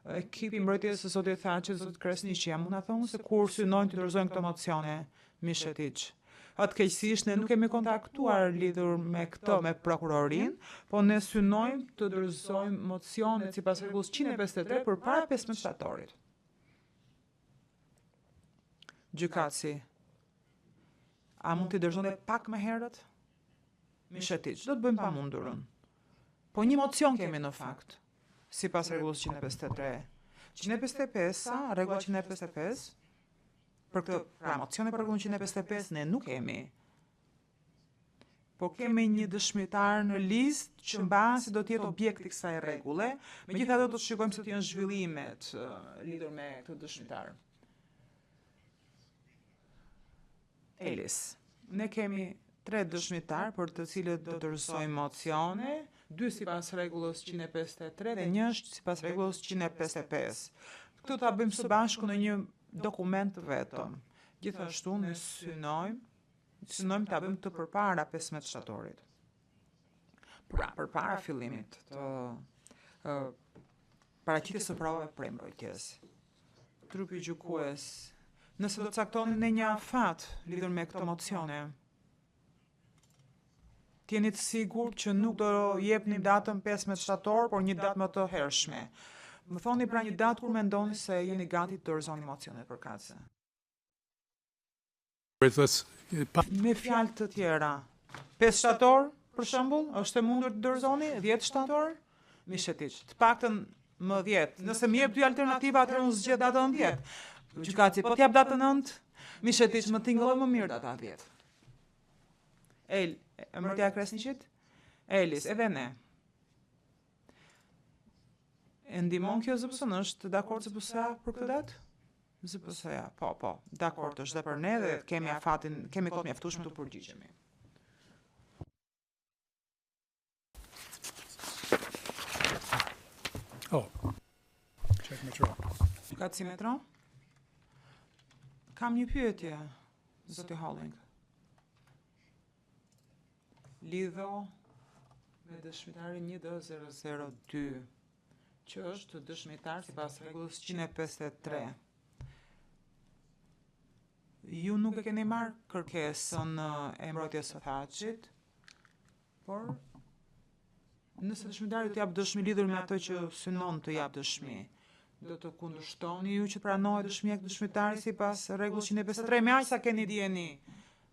Ekipi mbrojtjes së zotit tha që zot Kresniqi, mund na thonë se kur synojnë të dorëzojnë këto mocione, Mishetiq. Fatkeqësisht ne nuk kemi kontaktuar lidhur me këtë me prokurorin, po ne synojmë të dorëzojmë mocionet sipas rregullës 153 përpara 15 shtatorit. Gjykatësi, a mund t'i dorëzoni pak më herët? Mishetiq, do të bëjmë pamundurën. Po një mocion kemi në fakt, sipas rregullës 153. 155, rregulla 155, për këtë pra mocione për rregullën 155 ne nuk kemi. Po kemi një dëshmitar në listë që mbasi do të jetë objekt i kësaj rregulle, megjithatë do të shikojmë se të janë zhvillimet lidhur me këtë dëshmitar. Elis, ne kemi 3 dëshmitar për të cilët do të dorëzojmë mocione, 2 sipas rregullës 153 dhe 1 sipas rregullës 155. Këto ta bëjmë së bashku në një dokument vetëm. Gjithashtu ne synojmë ta bëjmë të përpara 15 shtatorit. Pra, përpara fillimit të paraqitjes së provave prembrojtjes. Trupi gjykues, nëse do të caktoni në një afat lidhur me këto mocione, t'jeni të sigurt që nuk do jepni datën 15 shtator, por një datë më të hershme. Më thoni pra një datë kur mendoni se jeni gati të dorëzoni mocionet përkatëse. Me fjalë të tjera, 5 shtator, për shembull, është e mundur të dorëzoni, 10 shtator? Mishetiq, të paktën më 10. Nëse më jep 2 alternativa, atëherë unë zgjedh datën 10. Gjykatësi, po t'jap datën 9? Mishetiq, më tingëlloj më mirë data 10. Emërtja e Kresniqit? Elis, edhe ne. E ndihmon kjo ZPS-n, është dakord ZPS-a për këtë datë? ZPS-a, po, dakord është dhe për ne dhe kemi afatin, kemi kohë mjaftueshme të përgjigjemi. Check Metro. Gjykatësi Metro? Kam një pyetje, zoti Holling. Lidho me dëshmitarin 1D002, që është dëshmitar sipas rregullës 153. Ju nuk e keni marrë kërkesën e mbrojtjes së Thaçit, por nëse dëshmitari të jap dëshmi lidhur me atë që synon të jap dëshmi, do të kundërshtoni ju që pranohet dëshmia e dëshmitarit sipas rregullës 153 me aq sa keni dieni.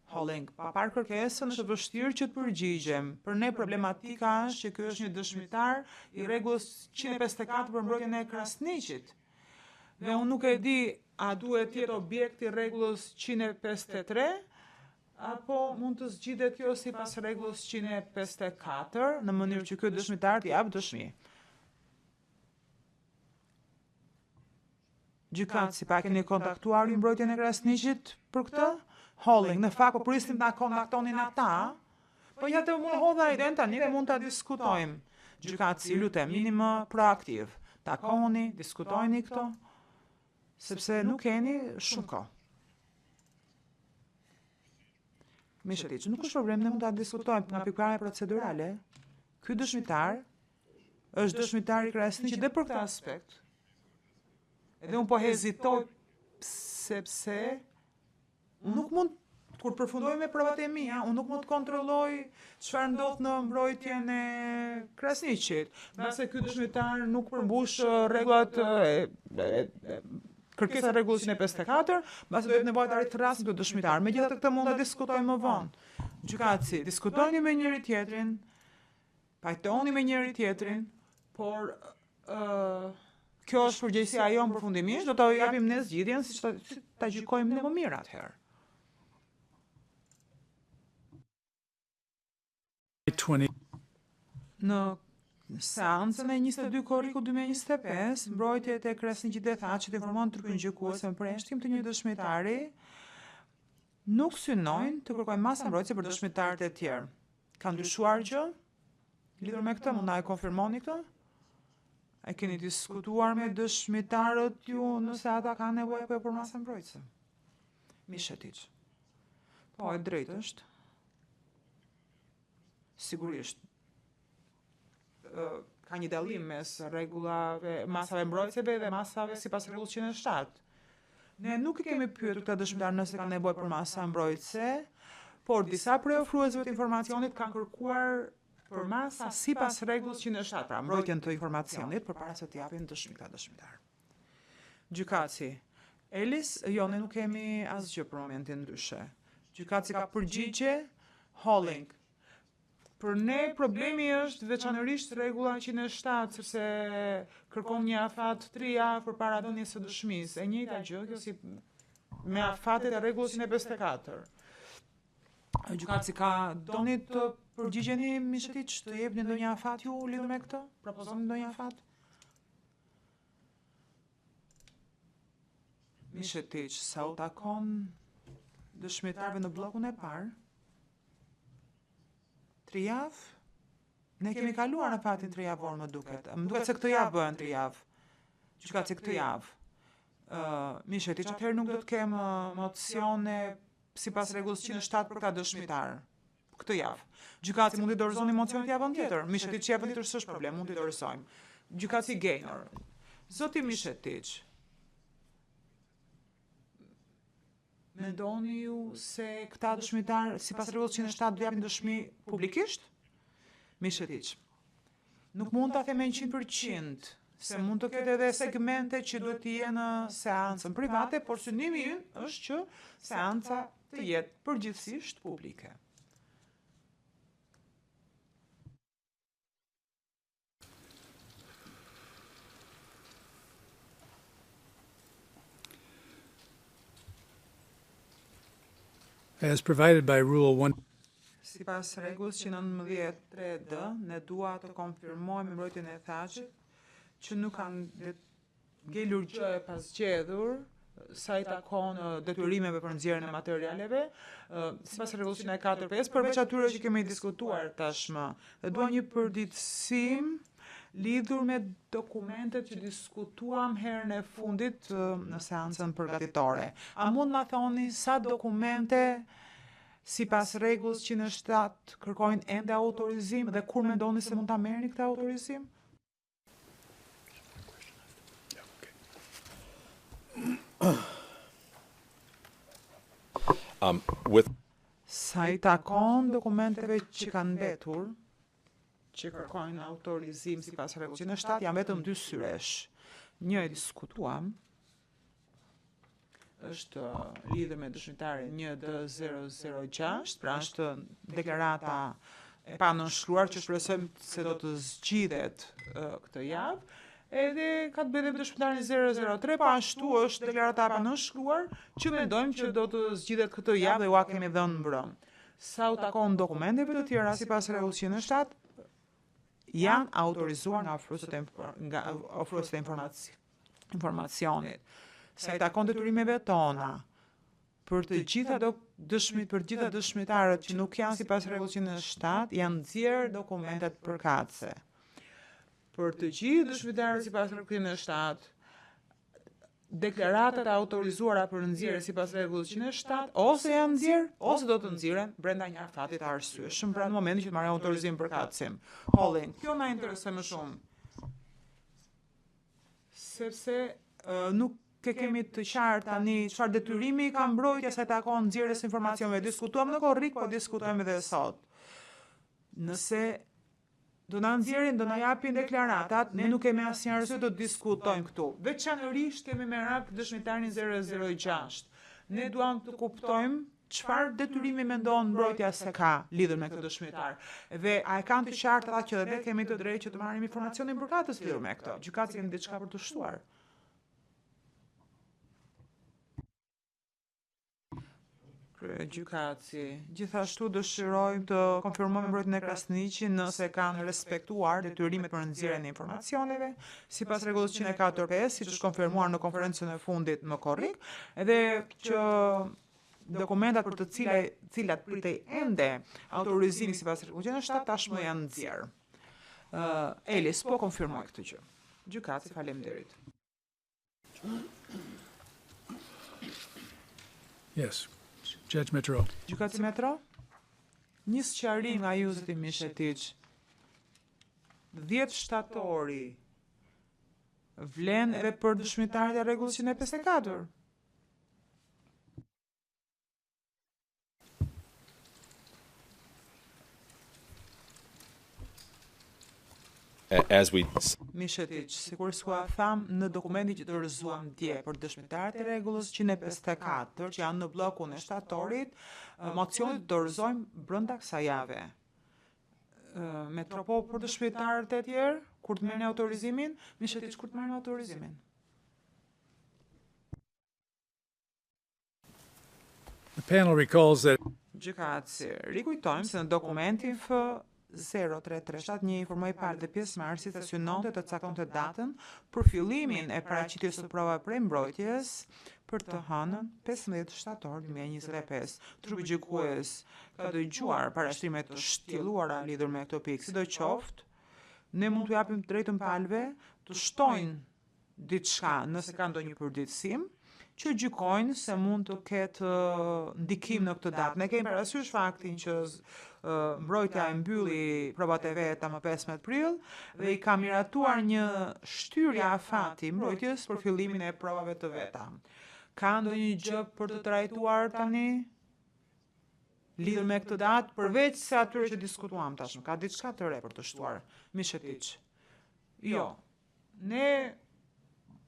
Holling, pa parë kërkesën është vështirë që të përgjigjem. Për ne problematika është që ky është një dëshmitar i rregullës 154 për mbrojtjen e Krasniqit. Dhe unë nuk e di a duhet të jetë objekt i rregullës 153 apo mund të zgjidhet kjo sipas rregullës 154 në mënyrë që ky dëshmitar të jap dëshmi. Gjykatësi, pa keni kontaktuar mbrojtjen e Krasniqit për këtë? Holling, në fakt po prisnim ta kontaktonin ata, po ja të mund hodha iden tani dhe mund ta diskutojmë. Gjykatësi, lutem, jeni më proaktiv. Takoni, diskutojni këto, sepse nuk keni shumë kohë. Mishetiq, nuk është problem, ne mund ta diskutojmë nga pikpamja procedurale. Ky dëshmitar është dëshmitar i Krasniqit dhe për këtë aspekt. Edhe unë po hezitoj sepse nuk mund, kur përfundoj me provat e mia, unë nuk mund të kontrolloj çfarë ndodh në mbrojtjen e Krasniqit. Mbase ky dëshmitar nuk përmbush rregullat kërkesa e rregullës 154, mbase do të nevojë të arrit rast këtë dëshmitar. Megjithatë këtë mund ta diskutojmë më vonë. Gjykatësi, diskutoni me njëri tjetrin, pajtoni me njëri tjetrin, por kjo është përgjegjësia jonë përfundimisht, do ta japim ne zgjidhjen siç ta gjykojmë ne më mirë atëherë. 20. Në seancën e 22 korriku 2025, mbrojtjet e Krasniqit dhe Thaçit informon trupin gjykues se në përjashtim të një dëshmitari nuk synojnë të kërkojnë masa mbrojtëse për dëshmitarët e tjerë. Ka ndryshuar gjë? Lidhur me këtë, mund na e konfirmoni këtë? E keni diskutuar me dëshmitarët ju nëse ata kanë nevojë për masa mbrojtëse? Mishetiq. Po, e drejtë është. Sigurisht. ka një dallim mes rregullave, masave mbrojtëseve dhe masave sipas rregullit 107. Ne nuk i kemi pyetur këta dëshmitar nëse kanë nevojë për masa mbrojtëse, por disa prej ofruesve të informacionit kanë kërkuar për masa sipas rregullit 107, pra mbrojtjen të informacionit përpara se të japin dëshmi këta dëshmitar. Gjykatësi. Elis, jo, ne nuk kemi asgjë për momentin ndryshe. Gjykatësi ka përgjigje Holling. Për ne problemi është veçanërisht rregulla 107, sepse kërkon një afat 3 javë përpara dhënies së dëshmisë. E njëjta gjë kjo si me afatet e rregullës 154. Gjykatësi doni të përgjigjeni Mishetiç, të jepni ndonjë afat ju lidhur me këtë? Propozoni ndonjë afat? Mishetiç, sa u takon dëshmitarëve në bllokun e parë? 3 javë? Ne kemi kaluar në fatin 3 javor, më duket. Më duket se këtë javë bëhen 3 javë. Gjykatësi këtë javë. Mishetiç, atëherë nuk do të kemë mocione sipas rregullës 107 për ka dëshmitar. Këtë javë. Gjykatësi mund të dorëzoni mocionet javën tjetër. Mishetiç, javën tjetër s'është problem, mund t'i dorëzojmë. Gjykatësi Gaynor. Zoti Mishetiç, mendoni ju se këta dëshmitar sipas rregullit 107 do japin dëshmi publikisht? Mishetiç. Nuk mund ta them 100%, se mund të ketë edhe segmente që duhet të jenë në seancën private, por synimi ynë është që seanca të jetë përgjithsisht publike. As provided by Rule 1. Sipas rregullës 119(3)d, ne dua të konfirmojmë mbrojtjen e thashit që nuk kanë ngelur gjë e pasgjedhur sa i takon detyrimeve për nxjerrjen e materialeve, sipas rregullës 104(5), përveç atyre që kemi diskutuar tashmë. Dhe dua një përditësim lidhur me dokumentet që diskutuam herën e fundit në seancën përgatitore. A mund na thoni sa dokumente sipas rregullës 107 kërkojnë ende autorizim dhe kur mendoni se mund ta merrni këtë autorizim? Sa i takon dokumenteve që kanë mbetur, që kërkojnë autorizim sipas rregullit 107, janë vetëm 2 syresh. Një e diskutuam, është lidhur me dëshmitarin 1D006, pra është deklarata e panënshkruar që shpresojmë se do të zgjidhet këtë javë. Edhe ka të bëjë me dëshmitarin 003, po ashtu është deklarata e panënshkruar që mendojmë që do të zgjidhet këtë javë dhe ua kemi dhënë mbrëm. Sa u takon dokumenteve të tjera sipas rregullit 107, janë autorizuar nga ofruesit e informacionit. Sa i takon detyrimeve tona për të gjitha dëshmitarët që nuk janë sipas rregullit 107, janë nxjerrë dokumentet përkatëse. Për të gjithë dëshmitarët sipas rregullit 107, deklaratat e autorizuara për nxjerrje sipas rregullit 107 ose janë nxjerrë ose do të nxirren brenda një afatit të arsyeshëm pra në momentin që të marrë autorizim përkatësim. Holling, kjo na intereson më shumë. Sepse nuk kemi të qartë tani çfarë detyrimi ka mbrojtja sa i takon nxjerrjes së informacioneve. Diskutuam në korrik, po diskutojmë edhe sot. Nëse do na nxjerrin, do na japin deklaratat, ne nuk kemi asnjë arsye të diskutojmë këtu. Veçanërisht kemi merak dëshmitarin 006. Ne duam të kuptojmë çfarë detyrimi mendon mbrojtja se ka lidhur me këtë dëshmitar. Dhe a e kanë të qartë ata që ne kemi të drejtë që të marrim informacionin përkatës lidhur me këtë? Gjykatësi kanë diçka për të shtuar. Gjykatësi, gjithashtu dëshirojmë të konfirmojmë mbrojtjen e Krasniqit nëse kanë respektuar detyrimet për nxjerrjen e informacioneve sipas rregullit 104(5), siç është konfirmuar në konferencën e fundit më korrik, edhe që dokumentat për të cilat pritej ende autorizimi sipas rregullit 107 tashmë janë nxjerrë. Elis po konfirmoj këtë gjë. Gjykatësi, faleminderit. Yes. Judge Metro. Gjykatësi Metro? Një sqarim nga ju zoti Mishetiç. 10 shtatori vlen edhe për dëshmitarët e rregullës 154. As we Mishetic, sikur s'ua tham në dokumentin që dorëzuam dje për dëshmitarët e rregullës 154 që janë në bllokun e shtatorit, mocionet dorëzojmë brenda kësaj jave. Metropo për dëshmitarët e tjerë, kur të merrni autorizimin, Mishetic kur të marrin autorizimin. The panel recalls that Gjykatësi, rikujtojmë se në dokumentin F0337 një informoi palë dhe pjesëmarrësit të synonte të caktonte datën për fillimin e paraqitjes së provave prej mbrojtjes për të hënën 15 shtator 2025. Trupi gjykues ka dëgjuar parashtrimet të shtjelluara lidhur me këtë pikë. Sidoqoftë, ne mund t'u japim drejtën palëve të shtojnë diçka nëse ka ndonjë përditësim, që gjykojnë se mund të ketë ndikim në këtë datë. Ne kemi parasysh faktin që mbrojtja e mbylli provat e veta më 15 prill dhe i ka miratuar një shtyrje afati mbrojtjes për fillimin e provave të veta. Ka ndonjë gjë për të trajtuar tani lidhur me këtë datë përveç se atyre që diskutuam tashmë? Ka diçka të re për të shtuar? Mishetic. Jo. Ne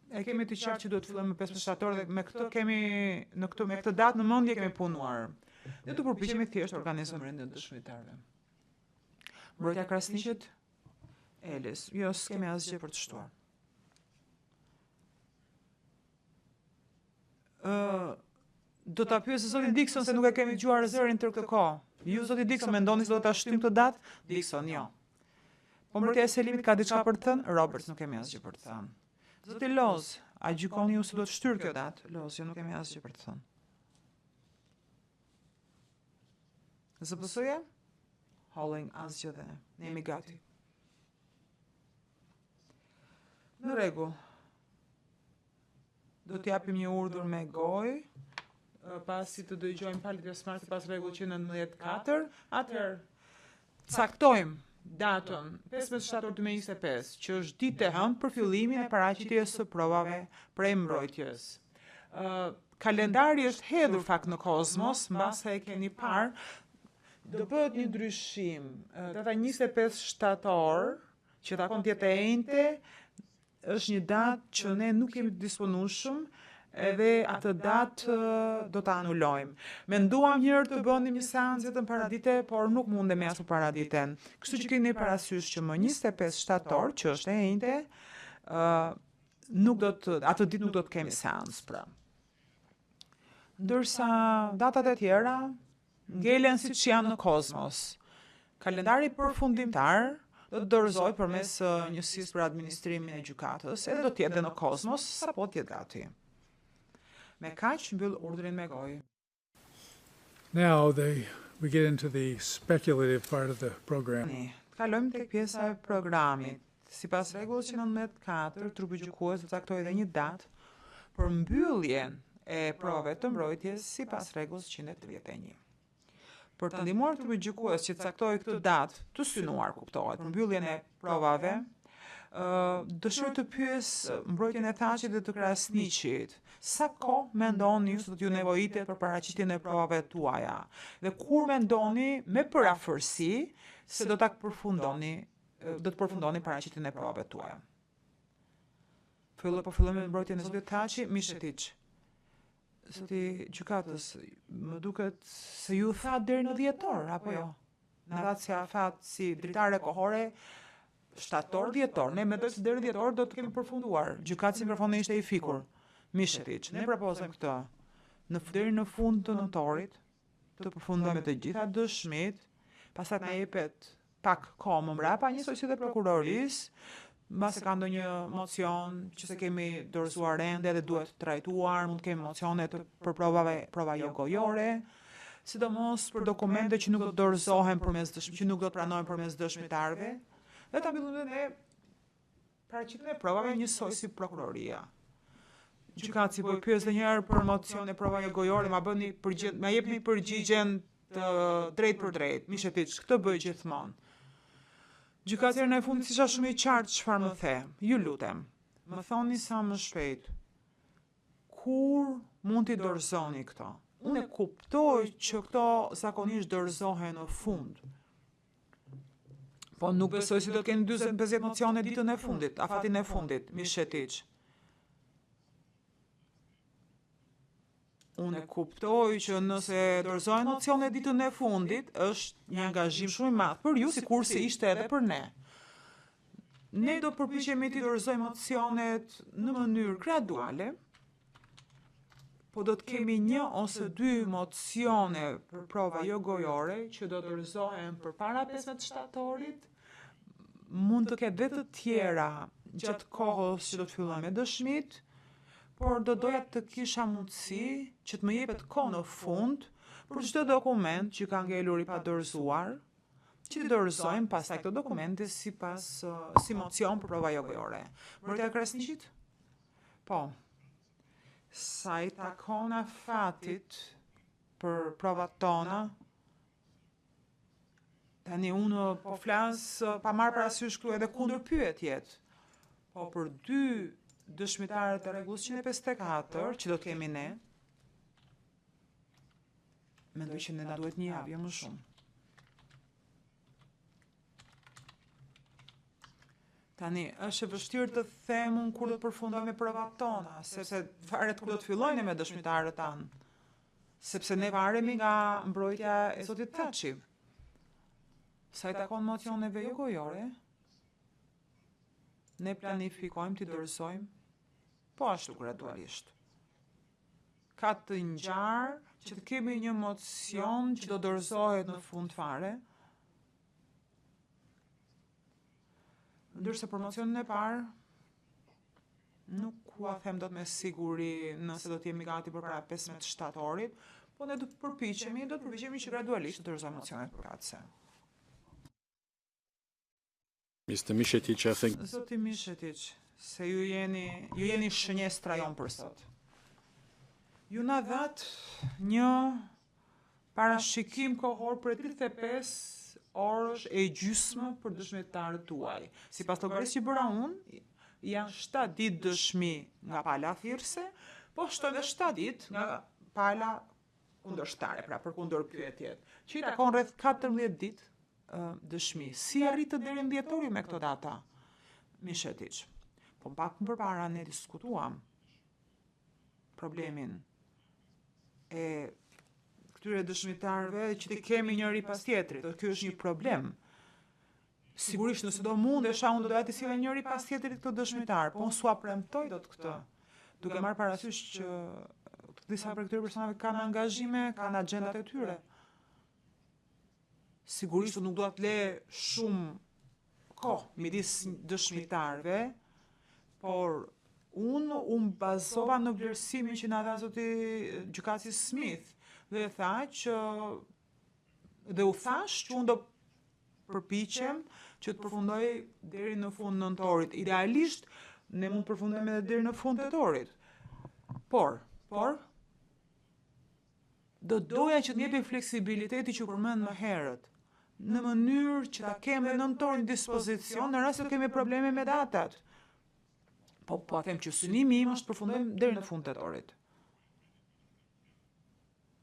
e kemi të qartë që duhet të fillojmë me 15 shtator dhe me këtë datë në mendje kemi punuar. Ne të përpiqemi thjesht të organizojmë rendin të dëshmitarëve. Mbrojtja Krasniqit, Elis, jo s'kemi asgjë për të shtuar. Do ta pyes zotin Dixon se nuk e kemi dëgjuar zërin tër këtë kohë. Ju zoti Dixon mendoni se do ta shtyjmë këtë datë? Dixon, jo. Po mbrojtja e Selimit ka diçka për të thënë? Robert, nuk kemi asgjë për të thënë. Zoti Loz, a gjykoni ju se do të shtyrë kjo datë? Loz, jo nuk kemi asgjë për të thënë. ZPS-ja? Holling, asgjë dhe ne jemi gati. Në rregull. Do t'japim një urdhër me gojë, pasi të dëgjojmë palët pjesëmarrëse pas rregull 194, atëherë caktojmë datën 15 shtator 2025, që është ditë e hënë për fillimin e paraqitjes së provave prej mbrojtjes. Kalendari është hedhur fakt në kozmos, mbase e keni parë, do bëhet një ndryshim. Data 25 shtator, që takon të jetë e njëjte, është një datë që ne nuk kemi të disponueshëm, edhe atë datë do ta anulojmë. Menduam njëherë të bënim një seancë vetëm paradite, por nuk mundemi as paraditen. Kështu që keni parasysh që më 25 shtator, që është e njëjte, atë ditë nuk do të kemi seancë pra. Ndërsa datat e tjera ngelen siç janë në kozmos. Kalendari përfundimtar do të dorëzohet përmes njësisë për administrimin e gjykatës, edhe do të jetë në kozmos sapo të jetë gati. Me kaq mbyll urdhrin me gojë. now we get into the speculative part of the program. Kalojmë tek pjesa e programit. Sipas rregullës 194, trupi gjykues do të caktojë edhe një datë për mbylljen e provave të mbrojtjes sipas rregullës 131. Për të ndihmuar trupi gjykues që të caktojë këtë datë të synuar, kuptohet, për mbylljen e provave, dëshiroj të pyes mbrojtjen e Thaqit dhe të Krasniqit. Sa kohë mendoni ju se do t'ju nevojitet për paraqitjen e provave tuaja? Dhe kur mendoni me parafërsi se do të përfundoni paraqitjen e provave tuaja? Fillojmë me mbrojtjen e zotit Thaçi, Mishetic. Zoti gjykatës, më duket se ju thatë deri në dhjetor, apo jo? Në thatë si afat si dritare kohore, shtator, dhjetor. Ne mendoj se deri dhjetor do të kemi përfunduar. Gjykatësi mikrofonin ishte i fikur. Mishetic, ne propozojmë këtë. Deri në fund të nëntorit, të përfundojmë të gjitha dëshmit, pastaj na jepet pak kohë më mbrapa, njësoj si dhe prokurorisë, mbase ka ndonjë mocion që se kemi dorëzuar ende dhe duhet trajtuar, mund të kemi mocione për prova jo gojore, sidomos për dokumente që nuk do të dorëzohen që nuk do të pranohen përmes dëshmitarëve, dhe ta mbyllim ne paraqitjen e provave njësoj si prokuroria. Gjykatësi po i pyes edhe një herë për mocione prova jo gojore, ma jepni përgjigjen të drejt për drejt. Mishetic, këtë bëj gjithmonë. Gjykatësia në fund isha shumë i qartë çfarë më the. Ju lutem, më thoni sa më shpejt. Kur mund t'i dorëzoni këto? Unë e kuptoj që këto zakonisht dorëzohen në fund. Po nuk besoj se do të keni 40-50 mocione ditën e fundit, afatin e fundit, Mishetiq. Unë e kuptoj që nëse dorëzohen mocione ditën e fundit, është një angazhim shumë i madh për ju, sikurse ishte edhe për ne. Ne do përpiqemi të dorëzojmë mocionet në mënyrë graduale, po do të kemi 1 ose 2 mocione për prova jo gojore që do dorëzohen përpara 15 shtatorit. Mund të ketë dhe të tjera gjatë kohës që do të fillojmë me dëshmit, por do doja të kisha mundësi që të më jepet kohë në fund për çdo dokument që ka ngelur i pa dorëzuar, që të dorëzojmë pastaj këto dokumente si mocion për prova jo gojore. Mërtja Krasniqit? Po. Sa i takon afatit për provat tona, tani unë po flas pa marrë parasysh këtu edhe kundër pyetjet. Po për 2 dëshmitarët e rregullës 154 që do të kemi ne, mendoj që ne na duhet 1 javë, jo më shumë. Tani, është e vështirë të them unë kur do të përfundojmë me provat tona, sepse varet kur do të fillojnë me dëshmitarët tanë, sepse ne varemi nga mbrojtja e zotit Thaçi. Sa i takon mocioneve jo gojore, ne planifikojmë t'i dorëzojmë, po ashtu gradualisht. Ka të ngjarë që të kemi një mocion që do dorëzohet në fund fare, ndërsa për mocionin e parë, nuk ua them dot me siguri nëse do t'jemi gati përpara 15 shtatorit, po ne do të përpiqemi që gradualisht të dorëzojmë mocionet përkatëse. Mr. Mishetiq, I think... Zoti Mishetiq, se ju jeni shënjestra jon për sot. Ju na dhat një parashikim kohor për 35 orësh e gjysmë për dëshmitarët tuaj. Sipas llogarisë që bëra unë, janë 7 ditë dëshmi nga pala thirrse, po shtojnë edhe 7 ditë nga pala kundërshtare, pra për kundër pyetjet, që I takon rreth 14 ditë dëshmi. Si arritët deri në dhjetori me këto data? Mishetiq. Po pak më përpara ne diskutuam problemin e këtyre dëshmitarëve që të kemi njëri pas tjetrit. Ky është një problem. Sigurisht nëse do mundesha unë do doja të sjellja njëri pas tjetrit këto dëshmitar, po unë s'ua premtoj dot këtë. Duke marrë parasysh që disa prej këtyre personave kanë angazhime, kanë agjendat e tyre. Sigurisht nuk do të le shumë kohë midis dëshmitarëve, por unë bazova në vlerësimin që na dha zoti gjykatësi Smith dhe tha që u thash që unë do përpiqem që të përfundoj deri në fund nëntorit. Idealisht ne mund të përfundojmë edhe deri në fund tetorit. Por do doja që të jepi fleksibiliteti që përmend më herët, në mënyrë që ta kemi nëntorin në dispozicion në rast se kemi probleme me datat. Po them që synimi im është përfundojmë deri në fund tetorit.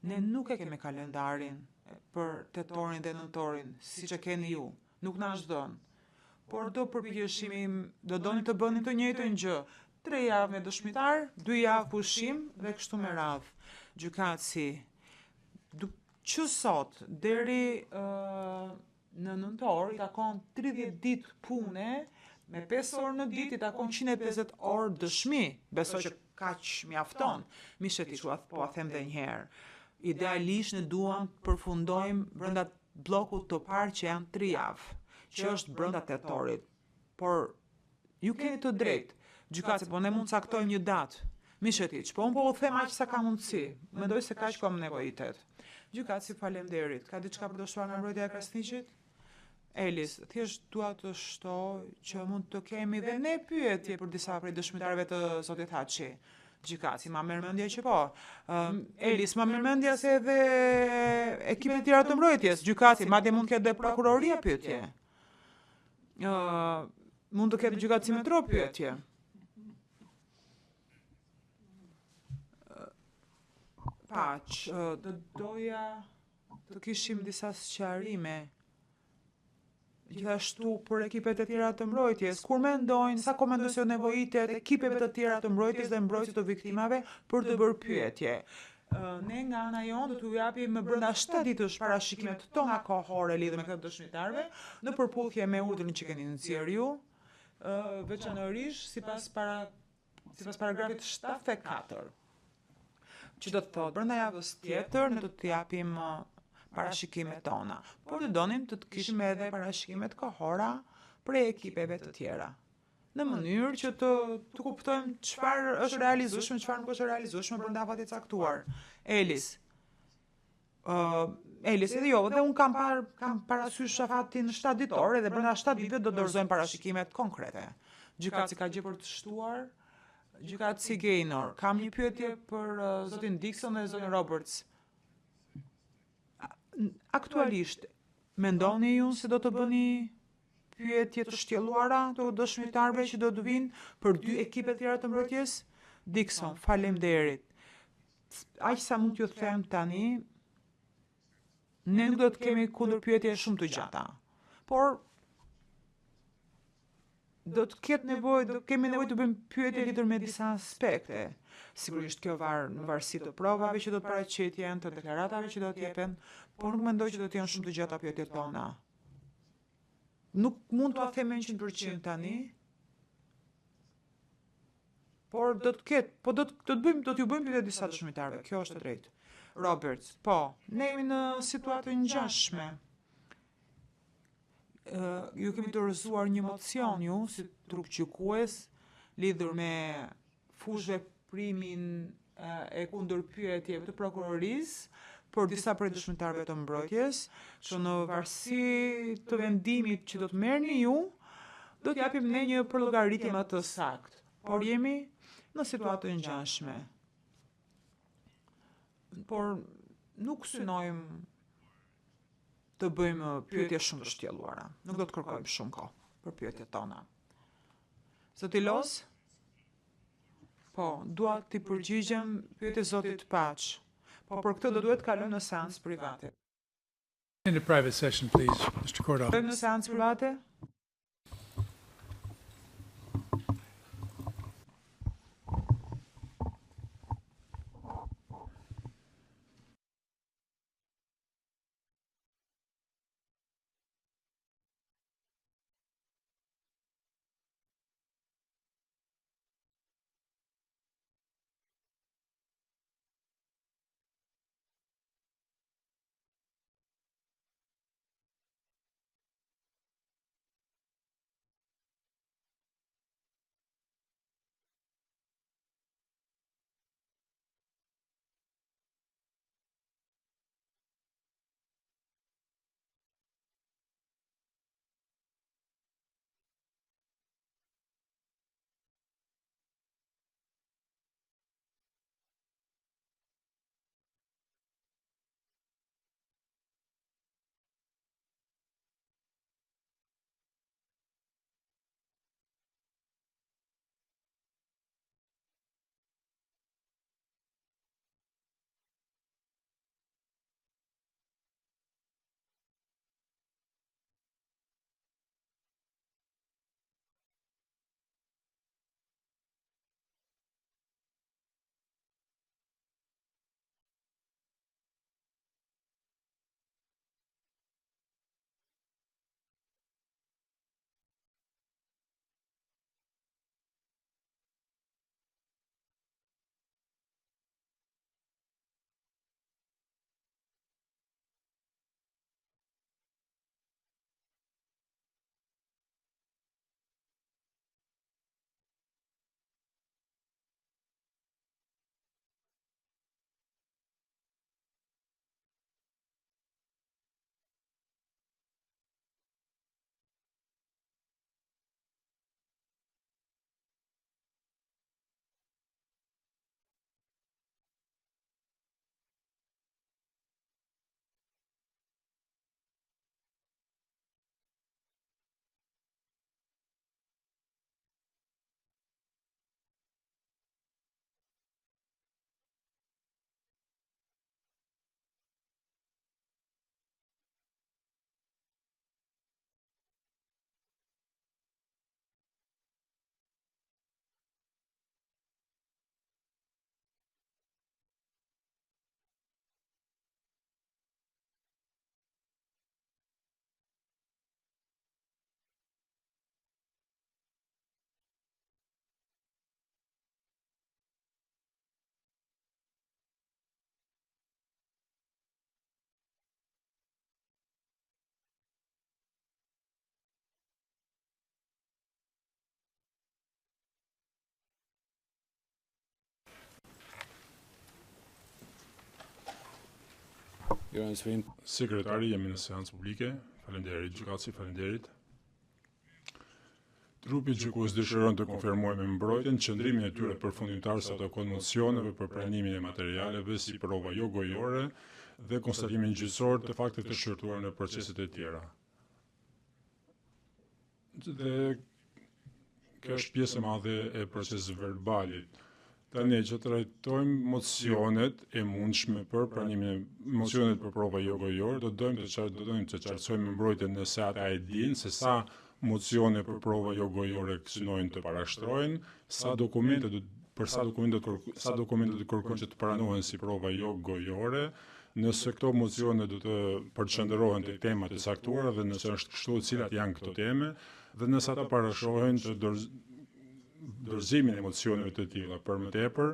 Ne nuk e kemi kalendarin për tetorin dhe nëntorin, siç e keni ju. Nuk na është dhënë. Por do doni të bëni të njëjtën gjë. 3 javë me dëshmitar, 2 javë pushim dhe kështu me radhë. Gjykatësi që sot deri në nëntor I takon 30 ditë pune, me 5 orë në ditë I takon 150 orë dëshmi. Besoj që kaq mjafton. Mishetiq, po a them edhe një herë. Idealisht ne duam të përfundojmë brenda bllokut të parë që janë 3 javë, që është brenda tetorit. Por ju keni të drejtë. Gjykatësi, po ne mund të caktojmë një datë. Mishetiq, po unë po u them aq sa ka mundësi. Mendoj se kaq kam nevojitet. Gjykatësi, faleminderit. Ka diçka për të shtuar nga mbrojtja e Krasniqit? Elis, thjesht dua të shtoj që mund të kemi dhe ne pyetje për disa prej dëshmitarëve të zotit Thaçi. Gjykatësi, ma merr mendje që po. Elis, ma merr mendje se edhe ekipet e tjera të mbrojtjes. Gjykatësi, madje mund të ketë dhe prokuroria pyetje. mund të ketë gjykatësi me tro pyetje. Do doja të kishim disa sqarime. Gjithashtu për ekipet e tjera të mbrojtjes, kur mendojnë, sa komendojnë se nevojitet ekipeve të tjera të mbrojtjes dhe mbrojtjes të viktimave për të bërë pyetje. Ne nga ana jonë do t'u japim brenda 7 ditësh parashikimet tona kohore lidhur me këtë dëshmitarve, në përputhje me urdhrin që keni nxjerrë ju, veçanërisht sipas paragrafit 7.4. Që do të thotë, brenda javës tjetër ne do të japim parashikimet tona, por të donim të kishim edhe parashikimet kohora për ekipeve të tjera. Në mënyrë që të kuptojmë çfarë është realizueshme, çfarë nuk është realizueshme brenda afatit caktuar. Elis, edhe jo, dhe unë kam parasysh afatin 7 ditor, edhe brenda 7 ditëve do dorëzojmë parashikimet konkrete. Gjykatësi ka gjë për të shtuar, gjykatësi Gaynor. Kam një pyetje për zotin Dixon dhe zotin Roberts. Aktualisht, mendoni ju se do të bëni pyetje të shtjelluara të dëshmitarëve që do të vinë për 2 ekipe të tjera të mbrojtjes? Dixon, faleminderit. Aq sa mund t'ju them tani, ne nuk do të kemi kundër pyetje shumë të gjata. Por do kemi nevojë të bëjmë pyetje lidhur me disa aspekte. Sigurisht kjo në varësi të provave që do të paraqiten, të deklaratave që do të jepen, por nuk mendoj që do të jenë shumë të gjata pyetjet tona. Nuk mund t'ua them 100% tani, por do të ketë, do t'ju bëjmë pyetje disa dëshmitarëve, kjo është e drejtë. Roberts, po, ne jemi në situatë ngjashme. Ju kemi dorëzuar një mocion ju si trup gjykues lidhur me fushveprimin e kundërpyetjeve të prokurorisë për disa prej dëshmitarëve të mbrojtjes, që në varësi të vendimit që do të merrni ju, do të japim ne një përllogaritje më të saktë. Por jemi në situatë të ngjashme. Por nuk synojmë të bëjmë pyetje shumë të shtjelluara. Nuk do të kërkojmë shumë kohë për pyetjet tona. Zoti Los? Po, dua t'i përgjigjem pyetjes zotit Paq. Po për këtë do duhet të kalojmë në seancë private. In a private session, please, Mr. Kordoff. Kalojmë në seancë private? Sekretari, jemi në seancë publike. Faleminderit gjykatësi, faleminderit. Trupi gjykues dëshiron të konfirmojë me mbrojtjen qëndrimin e tyre përfundimtar sa takon mocioneve për pranimin e materialeve si prova jo gojore dhe konstatimin gjyqësor të faktet të shqyrtuar në proceset e tjera. Dhe kjo është pjesë e madhe e procesit verbalit. Tani që trajtojmë mocionet e mundshme për pranimin e mocionet për prova jo gojore, do dojmë të qartësojmë mbrojtjen nëse ata e dinë se sa mocione për prova jo gojore synojnë të parashtrojnë, sa dokumente të kërkojnë që të pranohen si prova jo gojore, nëse këto mocione do të përqendrohen te temat e caktuara dhe nëse është kështu, cilat janë këto teme, dhe nëse ata parashohen të dorëzimin e mocioneve të tilla. Për më tepër,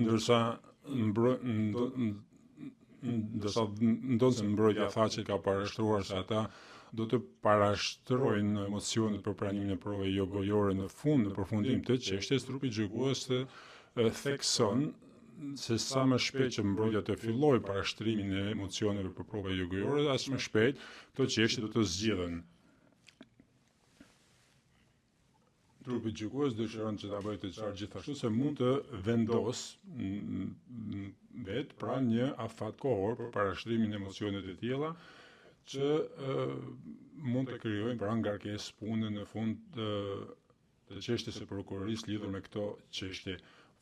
ndërsa ndonse mbrojtja tha që ka parashtruar se ata do të parashtrojnë mocionet për pranimin e provave jo gojore në përfundim të çështjes, trupi gjykues thekson se sa më shpejt që mbrojtja të fillojë parashtrimin e mocioneve për prova jo gojore, as më shpejt këto çështje do të zgjidhen. Trupi gjykues dëshiron që ta bëjë të qartë gjithashtu se mund të vendos vetë pra një afat kohor për parashtrimin e mocioneve të tilla që mund të krijojnë pra ngarkesë pune në fund të çështjes së prokurorisë lidhur me këto çështje.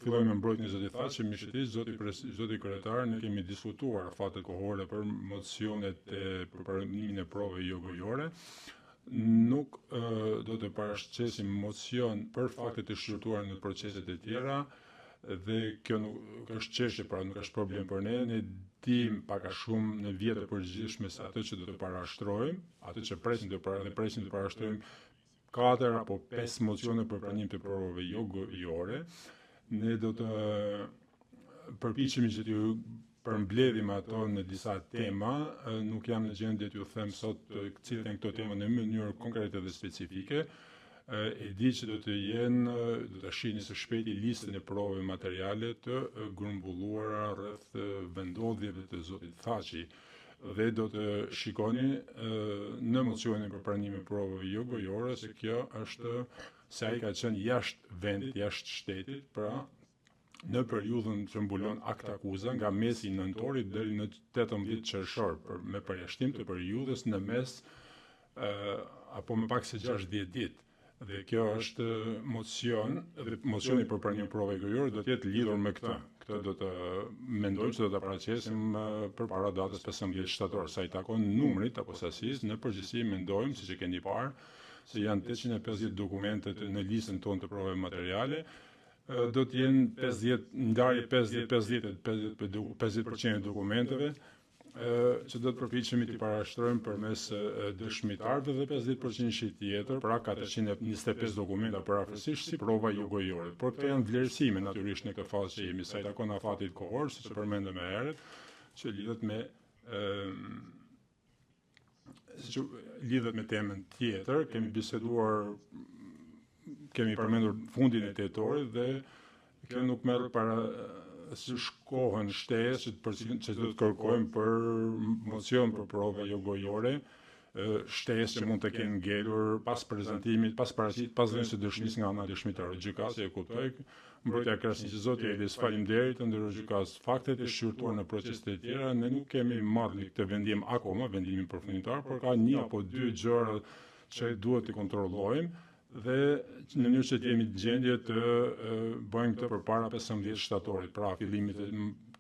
Fillojmë me mbrojtjen e zotit Thaçi, zoti kryetar, ne kemi diskutuar afatet kohore për mocionet për pranimin e provave jo gojore. Nuk do të parashqesim mocion për faktet e shqyrtuar në proceset e tjera dhe kjo nuk është çështje, pra nuk është problem për ne. Ne dim pak a shumë në vjet të përgjithshme se atë që do të parashtrojmë, atë që presim të parashtrojmë 4 apo 5 mocione për pranim të provave jo gojore. Ne do të përpiqemi që t'ju përmbledhim ato në disa tema, nuk jam në gjendje t'ju them sot cilat janë këto tema në mënyrë konkrete dhe specifike. E di që do të shihni së shpejti listën e provave materiale të grumbulluara rreth vendodhjeve të zotit Thaçi dhe do të shikoni në mocionin për pranimin e provave jo gojore se kjo është se ai ka qenë jashtë vendit, jashtë shtetit, pra në periudhën që mbulon akt akuza nga mesi i nëntorit deri në 18 qershor, me përjashtim të periudhës në mes apo më pak se 60 ditë. Dhe kjo është mocioni për pranim provave gojore do të jetë lidhur me këtë. Këtë do të mendoj që do ta paraqesim përpara datës 15 shtator, sa i takon numrit apo sasisë. Në përgjithësi mendojmë, siç e keni parë, se janë 850 dokumentet në listën tonë të provave materiale. Do të jenë ndarje 50% e dokumenteve që do të përpiqemi t'i parashtrojmë përmes dëshmitarëve dhe 50% tjetër, pra 425 dokumenta përafërsisht si prova jo gojore. Por këto janë vlerësime natyrisht në këtë fazë që jemi, sa i takon afatit kohor, siç e përmendëm më herët, që lidhet me temën tjetër. Kemi përmendur fundin e tetorit dhe kjo nuk merr parasysh kohën shtesë që do të kërkojmë për mocion për prova jo gojore, shtesë që mund të kenë ngelur pas prezantimit, pas dhënies së dëshmisë nga ana dëshmitarit. Gjykatësi e kuptoi, mbrojtja krasnisë zoti Elis, faleminderit, ndërsa gjykas faktet e shqyrtuar në proceset e tjera, ne nuk kemi marrë në këtë vendim akoma, vendimin përfundimtar, por ka 1 apo 2 gjëra që duhet të kontrollojmë dhe në mënyrë që të jemi në gjendje të bëjmë këtë përpara 15 shtatorit, pra fillimit të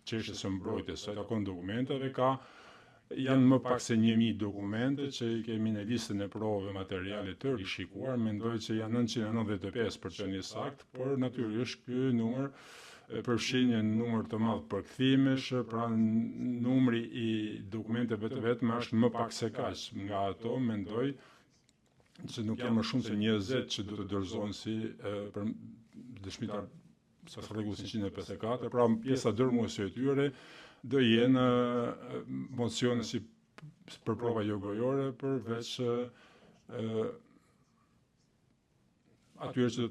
çështjes së mbrojtjes së takon dokumenteve. Janë më pak se 1000 dokumente që i kemi në listën e provave materiale të rishikuar. Mendoj që janë 995 për qenë sakt, por natyrisht ky numër përfshin një numër të madh përkthimesh, pra numri i dokumenteve të vetme është më pak se kaq. Nga ato mendoj që nuk janë më shumë se 20 që do të dorëzohen si për dëshmitar sa rregull 154, pra pjesa dërmuese e tyre do jenë mocione si për prova jo gojore, përveç atyre që do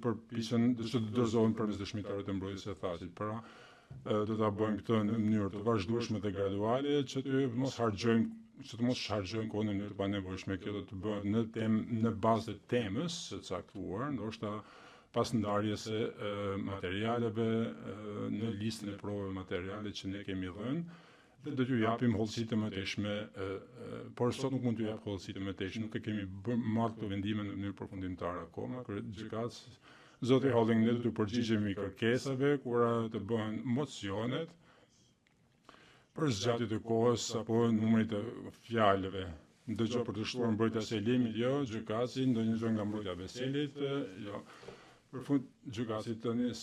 të dorëzohen përmes dëshmitarit të mbrojtjes së Thaçit. Pra do ta bëjmë këtë në mënyrë të vazhdueshme dhe graduale, që të mos harxojmë kohën në mënyrë të panevojshme. Kjo do të bëhet në bazë të temës së caktuar, ndoshta pas ndarjes së materialeve në listën e provave materiale që ne kemi dhënë, dhe do t'ju japim hollësi të mëtejshme, por sot nuk mund t'ju jap hollësi të mëtejshme, nuk e kemi marrë këto vendime në mënyrë përfundimtare akoma. Gjykatës, Zoti Halling, ne do të përgjigjemi kërkesave kura të bëhen mocionet për zgjatje të kohës apo numrit të fjalëve. Ndërgjë për të shtuar mbrojtja Selimit, jo, gjykatësi, ndonjë gjë nga mbrojtja Veselit, jo. Për fund, gjykatësi tani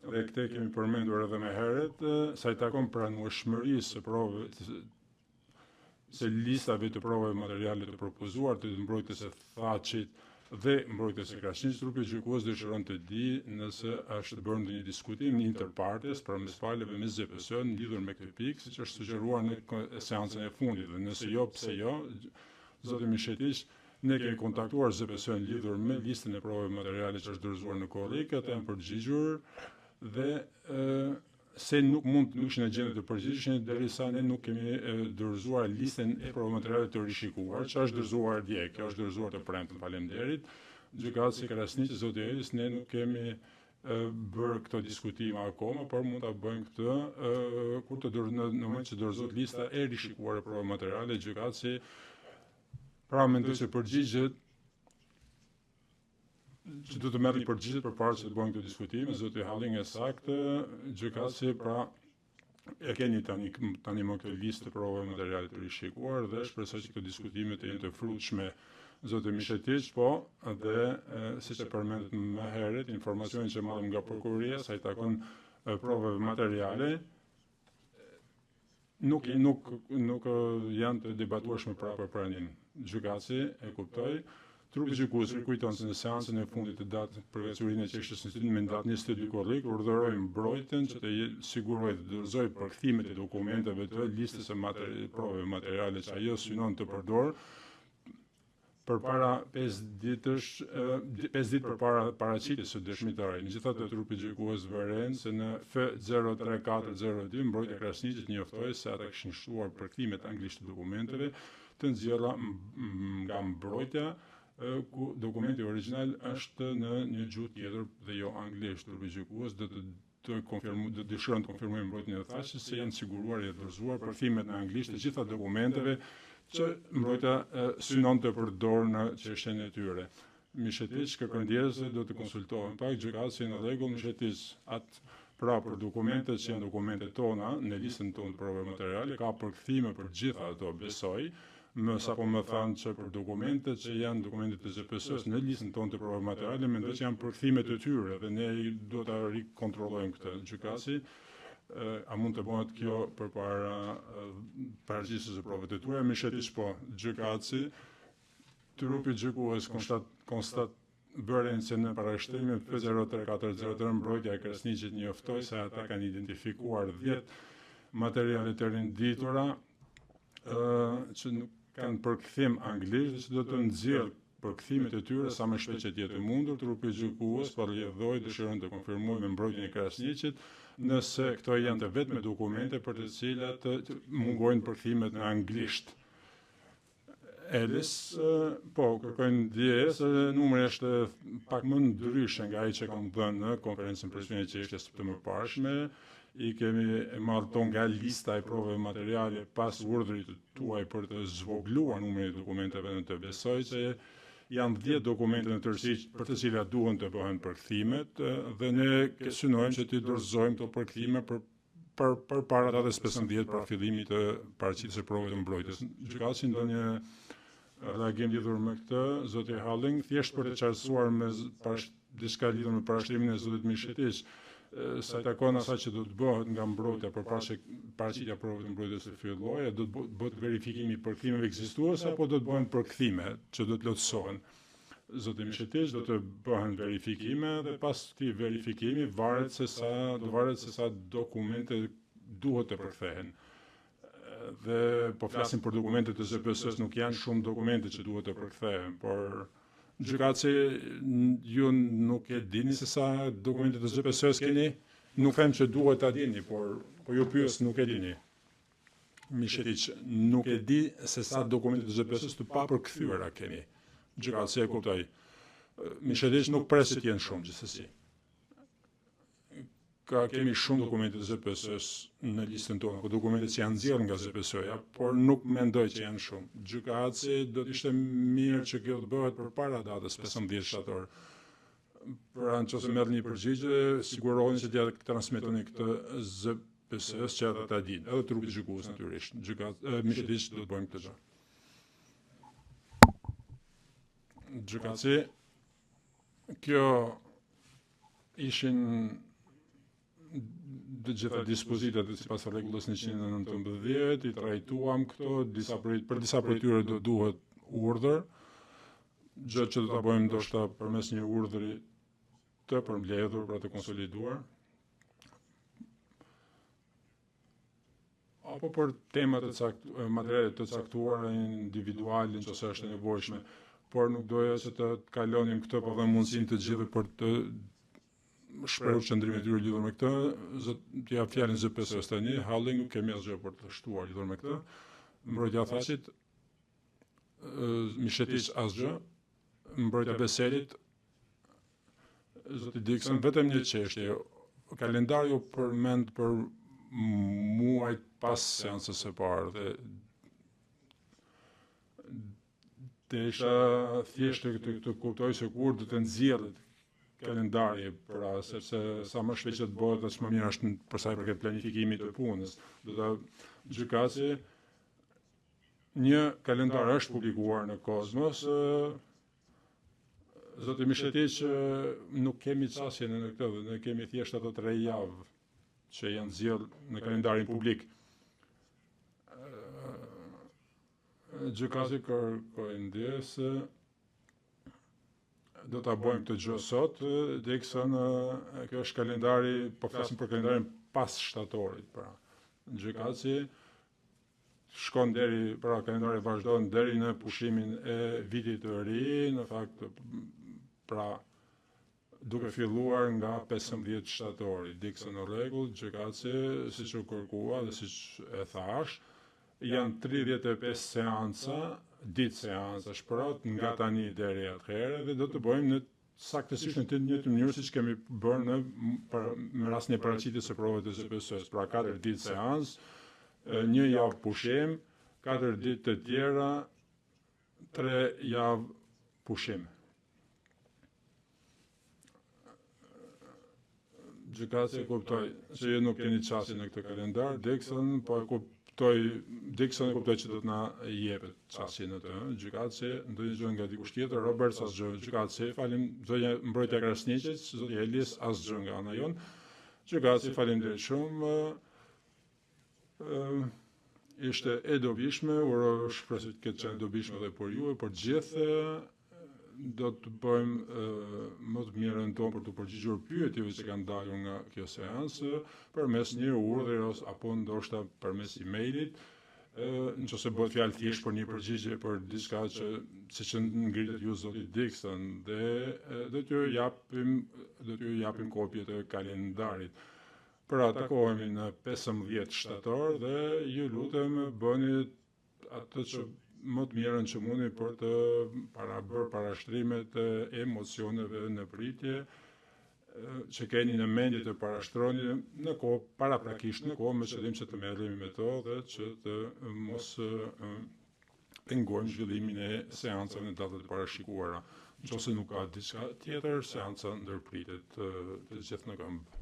dhe këtë kemi përmendur edhe më herët, sa i takon pranueshmërisë së provave se listave të provave materiale të propozuar të mbrojtjes së Thaçit dhe mbrojtjes së Krasniqit, trupi gjykues dëshiron të di nëse është bërë ndonjë diskutim interpartes përmes falëve me ZPS-n lidhur me këtë pikë, siç është sugjeruar në seancën e fundit. Dhe nëse jo, pse jo? Zoti Mishetiç, ne kemi kontaktuar ZPS-n lidhur me listën e provave materiale që është dorëzuar në korrik, ata janë përgjigjur dhe se nuk ishin në gjendje të përgjigjeshin derisa ne nuk kemi dorëzuar listën e provave materiale të rishikuar, që është dorëzuar dje, kjo është dorëzuar të premten, faleminderit. Gjykatësi Krasniqi, zoti Elis, ne nuk kemi bërë këto diskutime akoma, por mund ta bëjmë këtë kur në moment që dorëzohet lista e rishikuar e provave materiale. Gjykatësi pra mendoj se përgjigjet që do të merr një përgjigje përpara se të bëjmë këtë diskutim. Zoti Halling e saktë, gjykatësi pra e keni tani më këtë listë të provave materiale të rishikuar dhe shpresoj që këto diskutime të jenë të frutshme. Zoti Mishetiç, po, dhe siç e përmendet më herët, informacionin që marrim nga prokuroria sa i takon provave materiale nuk janë të debatueshme para për pranin. Gjykatësi e kuptoi. Trupi gjykues kujton se në seancën e fundit të datë për veçurinë e çështjes me datë 22 korrik, urdhëroi mbrojtjen që të sigurojë të dorëzojë përkthimet e dokumenteve të listës së provave materiale që ajo synon të përdor përpara 5 ditë përpara paraqitjes së dëshmitarit. Megjithatë, trupi gjykues vëren se në F03402 mbrojtja e Krasniqit njoftoi se ata kishin shtuar përkthimet anglisht të dokumenteve të nxjerrla nga mbrojtja, ku dokumenti origjinal është në një gjuhë tjetër dhe jo anglisht. Trupi gjykues do dëshiron të konfirmojë mbrojtjen e Thaçit se janë siguruar e dorëzuar përkthimet në anglisht të gjitha dokumenteve që mbrojtja synon të përdorë në çështjen e tyre. Mishetiç, kërkon ndjesë do të konsultohen pak, gjykatësi në rregull. Mishetiç, pra për dokumentet që janë dokumentet tona në listën tonë të provave materiale, ka përkthime për gjitha ato, besoj. Sapo më thanë që për dokumentet që janë dokumentet të ZPS-s në listën tonë të provave materiale, mendoj që janë përkthime të tyre dhe ne do ta rikontrollojmë këtë. Gjykatësi, a mund të bëhet kjo përpara paraqitjes së provave të tua? Mishetiç, po. Gjykatësi, trupi gjykues vëren se në parashtrimin F03403 mbrojtja e Krasniqit njoftoi se ata kanë identifikuar 10 materiale të renditura që nuk kanë përkthim anglisht dhe që do të nxjerr përkthimet e tyre sa më shpejt që të jetë mundur. Trupi gjykues përrjedhoi dëshiron të konfirmojë me mbrojtjen e Krasniqit nëse këto janë të vetme dokumente për të cilat mungojnë përkthimet në anglisht. Elis, po, kërkojnë dje se numri është pak më ndryshe nga ai që kam dhënë në konferencën presidente e çështjes të mëparshme. I kemi marrë nga lista e provave materiale pas urdhrit tuaj për të zvogluar numrin e dokumenteve, në të besoj se janë 10 dokumente në tërësi për të cilat duhen të bëhen përkthimet dhe ne synojmë që të dorëzojmë këto përkthime përpara datës 15 para fillimit të paraqitjes së provave të mbrojtjes. Gjykatësi ndonjë reagim lidhur me këtë? Zoti Halling, thjesht për të qartësuar me diçka lidhur me parashtrimin e zotit Mishetiç, sa i takon asaj që do të bëhet nga mbrojtja përpara se paraqitja provave të mbrojtjes së fillojë, do të bëhet verifikimi i përkthimeve ekzistuese apo do të bëhen përkthime që do të plotësohen? Zoti Mishetiç, do të bëhen verifikime dhe pas këtij verifikimi varet se sa dokumente duhet të përkthehen. Dhe po flasim për dokumentet të ZPS-s, nuk janë shumë dokumente që duhet të përkthehen, por gjykatësi ju nuk e dini se sa dokumente të ZPS-s keni? nuk them që duhet ta dini, por ju pyes nuk e dini. Mishetiq, nuk e di se sa dokumente të ZPS-s të papërkthyera keni. Gjykatësi e kuptoj. Mishetiq nuk presit të jenë shumë gjithsesi. Kemi shumë dokumente të ZPS-s në listën tonë, dokumente që janë nxjerrë nga ZPS-ja, por nuk mendoj që janë shumë. Gjykatësi do të ishte mirë që kjo të bëhet përpara datës 15 shtator. Pra nëse merrni një përgjigje, siguroheni që t'ia transmetoni këtë ZPS-s që ata ta dinë, edhe trupi gjykues natyrisht. Mishetiq do të bëjmë këtë gjë. Gjykatësi, kjo ishin të gjitha dispozitat sipas rregullës 119, i trajtuam këto, për disa prej tyre do duhet urdhër, gjë që do ta bëjmë ndoshta përmes një urdhri të përmbledhur, pra të konsoliduar. Apo për tema materiale të caktuara individuale nëse është e nevojshme, por nuk doja që të kalonim këtë pa dhënë mundësinë të gjithë për të shprehur qëndrimin e tyre lidhur me këtë. T'ja jap fjalën ZPS-s tani, halli nuk kemi asgjë për të shtuar lidhur me këtë. Mbrojtja Thaçit, Mishetiq asgjë, mbrojtja Beselit, zoti Dixon, vetëm një çështje. Kalendari u përmend për muajt pas seancës së parë dhe desha thjesht të kuptoj se kur do të nxjerret kalendari, pra sepse sa më shpejt që të bëhet aq më mirë është për sa i përket planifikimit të punës. Do ta gjykatësi, një kalendar është publikuar në Kozmos. Zoti Mishetiq, nuk kemi çasje në këtë, ne kemi thjesht ato 3 javë që janë nxjerrë në kalendarin publik. Gjykatësi kërkoi ndjes do ta bëjmë këtë gjë sot, Dixon, kjo është kalendari, po flasim për kalendarin pas shtatorit, pra. Gjykatësi shkon kalendari vazhdon deri në pushimin e vitit të ri, në fakt, pra, duke filluar nga 15 shtatori. Dixon në rregull, gjykatësi, siç u kërkua dhe siç e thash, janë 35 seanca, ditë seanca shprot nga tani deri atëherë dhe do të bëjmë në saktësisht në të njëjtën mënyrë siç kemi bërë në rastin e paraqitjes së provave të ZPS-s, pra 4 ditë seancë, 1 javë pushim, 4 ditë të tjera, 3 javë pushim. Gjykatësi kuptoi se ju nuk keni çasje në këtë kalendar, Dixon, po e kuptoi që do të na jepet çasje në të. Gjykatësi, ndonjë gjë nga dikush tjetër, Robert asgjë. Gjykatësi, falim zonja mbrojtja Krasniqit, zoti Elis asgjë nga ana jon. Gjykatësi, faleminderit shumë. Ishte e dobishme, shpresoj të ketë qenë dobishme edhe për ju e për gjithë. Do të bëjmë më të mirën tonë për të përgjigjur pyetjeve që kanë dalur nga kjo seancë përmes një urdhri apo ndoshta përmes emailit, nëse bëhet fjalë thjesht për një përgjigje për diçka që siç ngritet ju zoti Dixon, dhe do t'ju japim kopje të kalendarit. Pra, takohemi në 15 shtator dhe ju lutem bëni atë që më të mirën që mundi për të bërë parashtrimet e emocioneve në pritje që keni në mendje të parashtroni në kohë paraprakisht, në kohë me qëllim që të merremi me to dhe që të mos pengojmë zhvillimin e seancave në datët e parashikuara. Nëse nuk ka diçka tjetër, seanca ndërpritet të gjithë në këmbë.